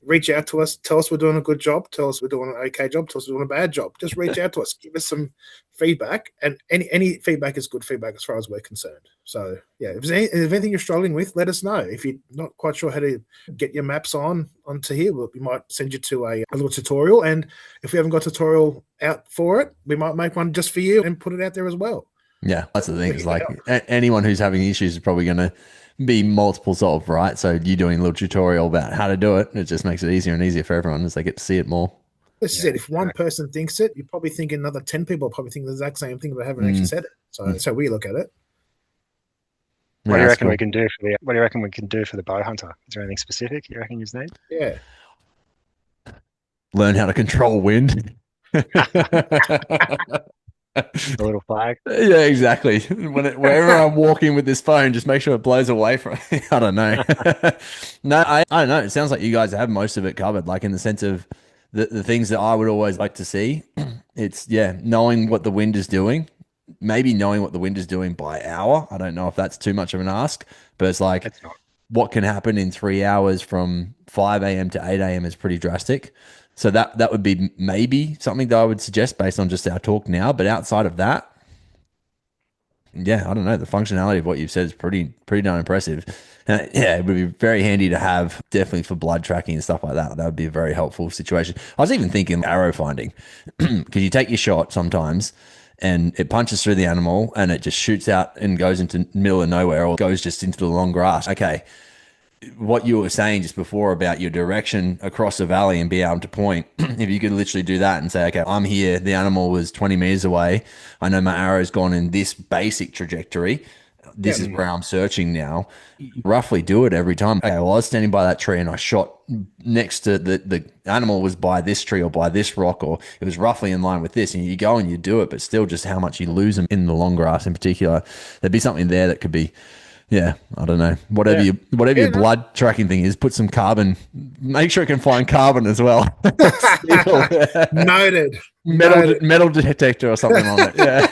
reach out to us. Tell us we're doing a good job. Tell us we're doing an okay job. Tell us we're doing a bad job. Just reach out to us. Give us some feedback. And any feedback is good feedback as far as we're concerned. So, yeah, if there's anything you're struggling with, let us know. If you're not quite sure how to get your maps onto here, we might send you to a little tutorial. And if we haven't got a tutorial out for it, we might make one just for you and put it out there as well. Yeah, that's the thing. It's like anyone who's having issues is probably going to be multiple solved, right? So you doing a little tutorial about how to do it, it just makes it easier and easier for everyone as they get to see it more. This is it. If one person thinks it, you probably think another 10 people probably think the exact same thing, but haven't actually said it. So so we look at it. What do you reckon we can do for the bow hunter? Is there anything specific you reckon you need? Yeah. Learn how to control wind. A little flag. Yeah, exactly. Wherever I'm walking with this phone, just make sure it blows away from me. I don't know. No, I don't know. It sounds like you guys have most of it covered, like in the sense of the things that I would always like to see. It's, knowing what the wind is doing, maybe knowing what the wind is doing by hour. I don't know if that's too much of an ask, but it's like what can happen in 3 hours from 5 a.m. to 8 a.m. is pretty drastic. So that would be maybe something that I would suggest based on just our talk now. But outside of that, I don't know. The functionality of what you've said is pretty darn impressive. It would be very handy to have, definitely for blood tracking and stuff like that. That would be a very helpful situation. I was even thinking arrow finding, because you take your shot sometimes and it punches through the animal and it just shoots out and goes into the middle of nowhere or goes just into the long grass. Okay. What you were saying just before about your direction across the valley and be able to point, if you could literally do that and say, okay, I'm here, the animal was 20 meters away, I know my arrow's gone in this basic trajectory, this is where I'm searching now, roughly do it every time. Okay, well, I was standing by that tree and I shot next to the animal was by this tree or by this rock, or it was roughly in line with this, and you go and you do it, but still just how much you lose them in the long grass in particular. There'd be something there that could be, I don't know. Whatever your blood tracking thing is, put some carbon. Make sure it can find carbon as well. Noted. Metal detector or something on it. Yeah.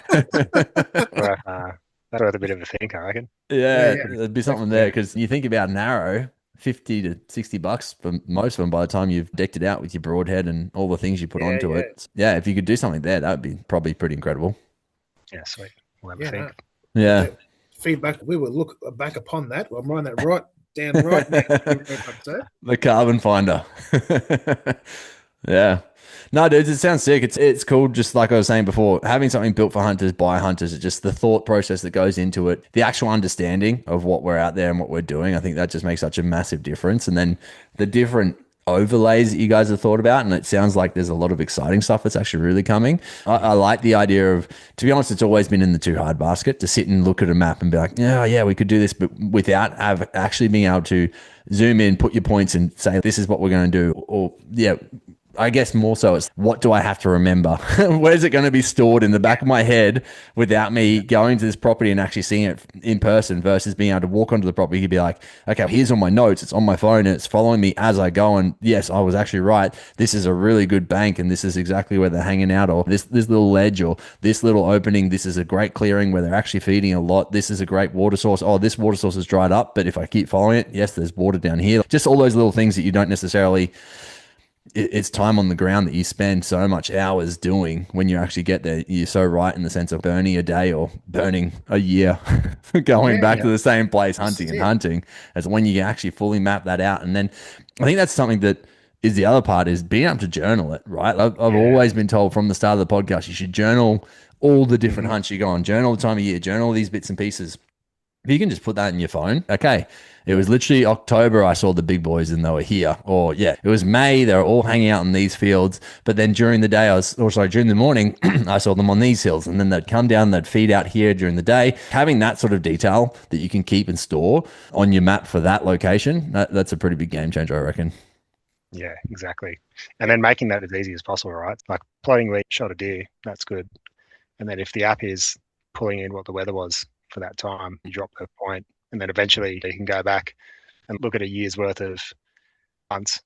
That's worth a bit of a think, I reckon. Yeah, there'd be something there, because you think about an arrow, $50 to $60 for most of them by the time you've decked it out with your broadhead and all the things you put onto it. Yeah, if you could do something there, that would be probably pretty incredible. Yeah, sweet. We'll have a think. Yeah. Feedback, we will look back upon that. I'm writing that down right now. The carbon finder. Yeah. No, dudes, it sounds sick. It's cool. Just like I was saying before, having something built for hunters by hunters. It's just the thought process that goes into it, the actual understanding of what we're out there and what we're doing. I think that just makes such a massive difference. And then the different overlays that you guys have thought about, and it sounds like there's a lot of exciting stuff that's actually really coming. I like the idea of, to be honest, it's always been in the too hard basket to sit and look at a map and be like, yeah, we could do this, but without actually being able to zoom in, put your points and say, this is what we're going to do. Or yeah, I guess more so it's what do I have to remember? Where's it going to be stored in the back of my head without me going to this property and actually seeing it in person versus being able to walk onto the property? You'd be like, okay, here's all my notes. It's on my phone and it's following me as I go. And yes, I was actually right. This is a really good bank and this is exactly where they're hanging out, or this little ledge or this little opening. This is a great clearing where they're actually feeding a lot. This is a great water source. Oh, this water source is dried up, but if I keep following it, yes, there's water down here. Just all those little things that you don't necessarily, it's time on the ground that you spend so much hours doing. When you actually get there, you're so right in the sense of burning a day or burning a year going back to the same place, hunting, as when you actually fully map that out. And then I think that's something that is the other part, is being able to journal it, right? I've always been told from the start of the podcast, you should journal all the different hunts you go on, journal the time of year, journal these bits and pieces. If you can just put that in your phone, okay. It was literally October, I saw the big boys and they were here. Or yeah, it was May, they were all hanging out in these fields. But then during the day, during the morning, I saw them on these hills. And then they'd come down, they'd feed out here during the day. Having that sort of detail that you can keep and store on your map for that location, that's a pretty big game changer, I reckon. Yeah, exactly. And then making that as easy as possible, right? Like plotting where you shot a deer, that's good. And then if the app is pulling in what the weather was for that time, you drop the point. And then eventually you can go back and look at a year's worth of hunts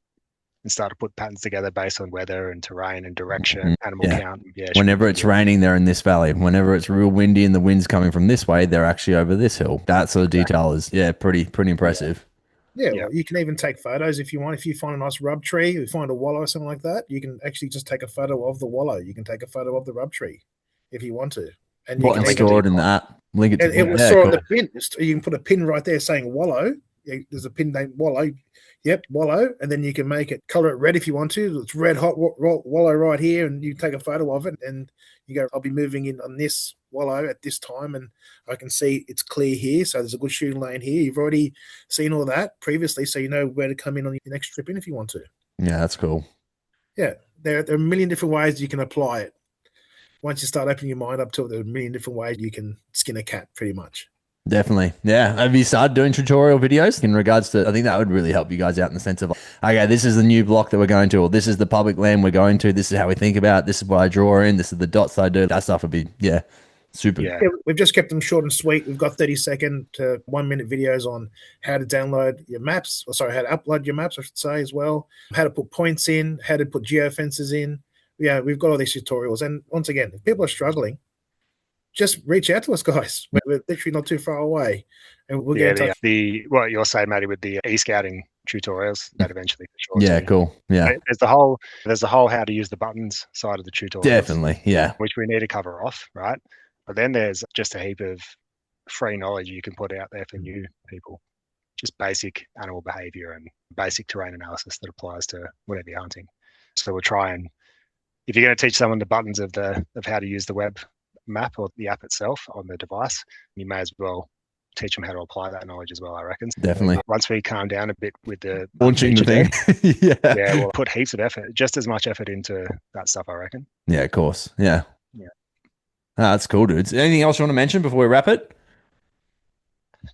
and start to put patterns together based on weather and terrain and direction, animal count. Yeah, whenever it's raining, they're in this valley. Whenever it's real windy and the wind's coming from this way, they're actually over this hill. That sort of detail is, pretty impressive. Yeah, well, you can even take photos if you want. If you find a nice rub tree, you find a wallow or something like that, you can actually just take a photo of the wallow. You can take a photo of the rub tree if you want to. And you can store it in the app. Link it to it will store on the pin. You can put a pin right there saying wallow. There's a pin named wallow. Yep, wallow. And then you can make it, color it red if you want to. It's red hot wallow right here. And you take a photo of it and you go, I'll be moving in on this wallow at this time. And I can see it's clear here. So there's a good shooting lane here. You've already seen all that previously. So you know where to come in on your next trip in if you want to. Yeah, that's cool. Yeah, there are a million different ways you can apply it. Once you start opening your mind up to it, there are a million different ways you can skin a cat, pretty much. Definitely. Yeah. Have you started doing tutorial videos in regards to, I think that would really help you guys out in the sense of, okay, this is the new block that we're going to, or this is the public land we're going to. This is how we think about it. This is what I draw in. This is the dots I do. That stuff would be, super. Yeah, we've just kept them short and sweet. We've got 30-second to 1 minute videos on how to download your maps, how to upload your maps, I should say, as well. How to put points in, how to put geofences in. Yeah, we've got all these tutorials. And once again, if people are struggling, just reach out to us, guys. We're literally not too far away. And we'll get in touch. What you're saying, Matty, with the e-scouting tutorials, that eventually for sure. Yeah, cool. Yeah. There's the whole how to use the buttons side of the tutorials. Definitely, yeah. Which we need to cover off, right? But then there's just a heap of free knowledge you can put out there for new people. Just basic animal behaviour and basic terrain analysis that applies to whatever you're hunting. So we'll try and, if you're going to teach someone the buttons of how to use the web map or the app itself on the device, you may as well teach them how to apply that knowledge as well, I reckon. Definitely. Once we calm down a bit with the launching the thing. we'll put heaps of effort, just as much effort into that stuff, I reckon. Yeah, of course. Yeah. That's cool, dudes. Anything else you want to mention before we wrap it?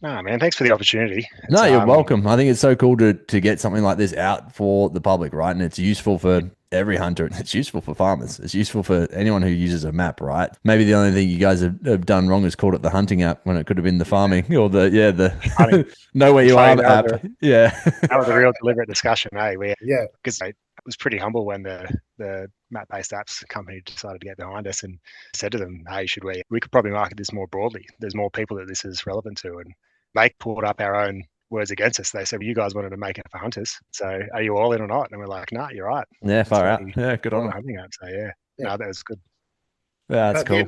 No, man, thanks for the opportunity. You're welcome. I think it's so cool to get something like this out for the public, right? And it's useful for every hunter. It's useful for farmers. It's useful for anyone who uses a map, right? Maybe the only thing you guys have done wrong is called it the hunting app when it could have been the farming or the know where you are app. That was a real deliberate discussion, because it was pretty humble when the map-based apps company decided to get behind us and said to them, hey, we could probably market this more broadly. There's more people that this is relevant to. And they pulled up our own words against us. They said, well, you guys wanted to make it for hunters. So are you all in or not? And we're like, nah, you're right. Yeah, far out. Yeah, good on them. Hunting app. So no, that was good. Yeah, that's cool.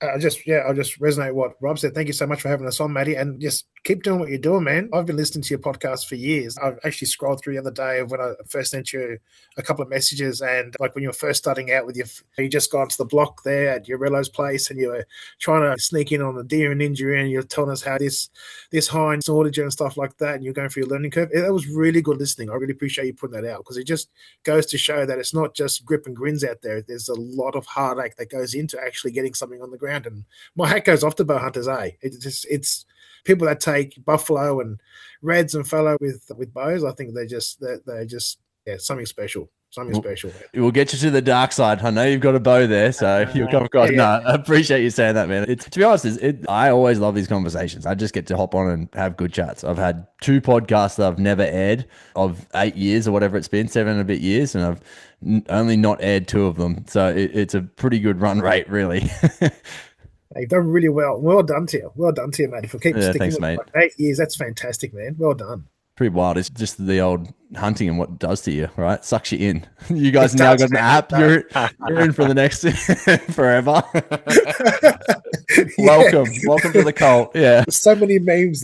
I'll just resonate what Rob said. Thank you so much for having us on, Matty, and just keep doing what you're doing, man. I've been listening to your podcast for years. I've actually scrolled through the other day of when I first sent you a couple of messages, and like when you were first starting out with you just got to the block there at your Rello's place, and you were trying to sneak in on the deer and injury, and you're telling us how this hind sorted you and stuff like that, and you're going through your learning curve. That was really good listening. I really appreciate you putting that out, because it just goes to show that it's not just grip and grins out there. There's a lot of heartache that goes into actually getting something on the ground. And my hat goes off to bow hunters, it's people that take buffalo and reds and fallow with bows. I think they're just something special. Special. We'll get you to the dark side. I know you've got a bow there, so you'll come across. No, I appreciate you saying that, man. To be honest, I always love these conversations. I just get to hop on and have good chats. I've had 2 podcasts that I've never aired of 8 years or whatever it's been, 7 and a bit years, and I've only not aired 2 of them. So it's a pretty good run rate, really. You've done really well. Well done to you. Well done to you, mate. If you keep sticking thanks, with mate. 8 years, that's fantastic, man. Well done. Pretty wild. It's just the old hunting and what it does to you, right? Sucks you in. You guys now got an app. You're in for the next forever. Welcome to the cult. Yeah. There's so many memes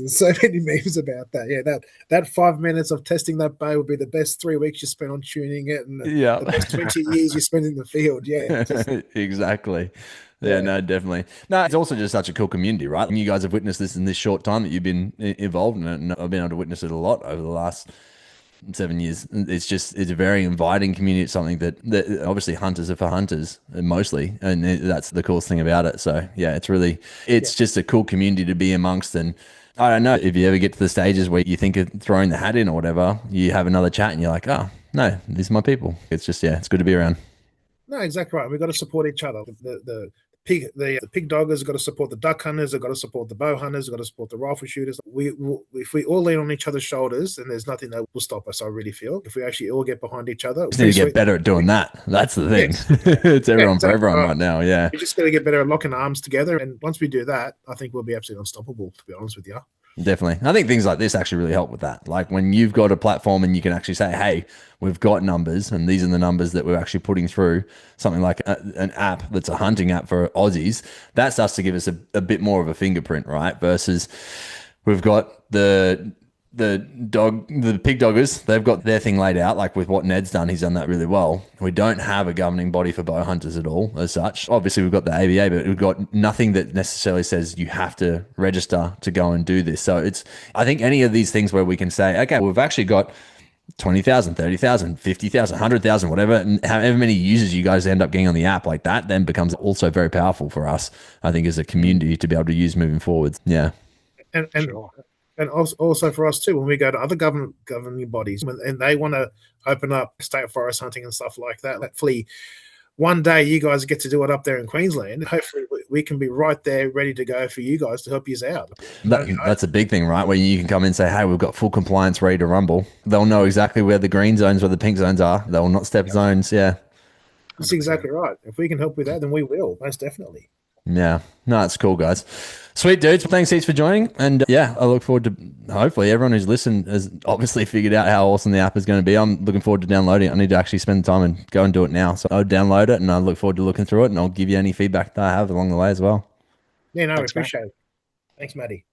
about that. Yeah, that 5 minutes of testing that bow would be the best 3 weeks you spend on tuning it, and the best 20 years you spend in the field. Yeah. Exactly. Yeah, no, definitely. No, it's also just such a cool community, right? And you guys have witnessed this in this short time that you've been involved in it, and I've been able to witness it a lot over the last 7 years. It's a very inviting community. It's something that obviously hunters are for hunters mostly, and that's the coolest thing about it. So yeah, it's just a cool community to be amongst. And I don't know if you ever get to the stages where you think of throwing the hat in or whatever, you have another chat and you're like, oh no, these are my people. It's just, it's good to be around. No, exactly right. We've got to support each other. The pig doggers have got to support the duck hunters. They've got to support the bow hunters. They've got to support the rifle shooters. If we all lean on each other's shoulders, then there's nothing that will stop us. I really feel if we actually all get behind each other, we need to get better at doing that. That's the thing. Yes. It's everyone for everyone right now. Yeah, we just got to get better at locking arms together. And once we do that, I think we'll be absolutely unstoppable. To be honest with you. Definitely. I think things like this actually really help with that. Like when you've got a platform and you can actually say, hey, we've got numbers and these are the numbers that we're actually putting through something like an app that's a hunting app for Aussies, that starts to give us a bit more of a fingerprint, right? Versus we've got the pig doggers, they've got their thing laid out, like with what Ned's done, he's done that really well. We don't have a governing body for bow hunters at all as such. Obviously we've got the ABA, but we've got nothing that necessarily says you have to register to go and do this. So I think any of these things where we can say, okay, we've actually got 20,000, 30,000, 50,000, 100,000, whatever, and however many users you guys end up getting on the app, like that then becomes also very powerful for us, I think, as a community to be able to use moving forward. Yeah. And sure. And also for us too, when we go to other governing bodies and they want to open up state forest hunting and stuff like that, hopefully one day you guys get to do it up there in Queensland. Hopefully we can be right there ready to go for you guys to help you out. That's a big thing, right? Where you can come in and say, hey, we've got full compliance ready to rumble. They'll know exactly where the green zones, where the pink zones are. They will not step zones. Yeah. That's exactly right. If we can help with that, then we will, most definitely. Yeah. No, it's cool, guys. Sweet dudes. Thanks heaps for joining. And I look forward to hopefully everyone who's listened has obviously figured out how awesome the app is going to be. I'm looking forward to downloading it. I need to actually spend the time and go and do it now. So I'll download it and I look forward to looking through it and I'll give you any feedback that I have along the way as well. Yeah, no, I appreciate it. Thanks, Matty.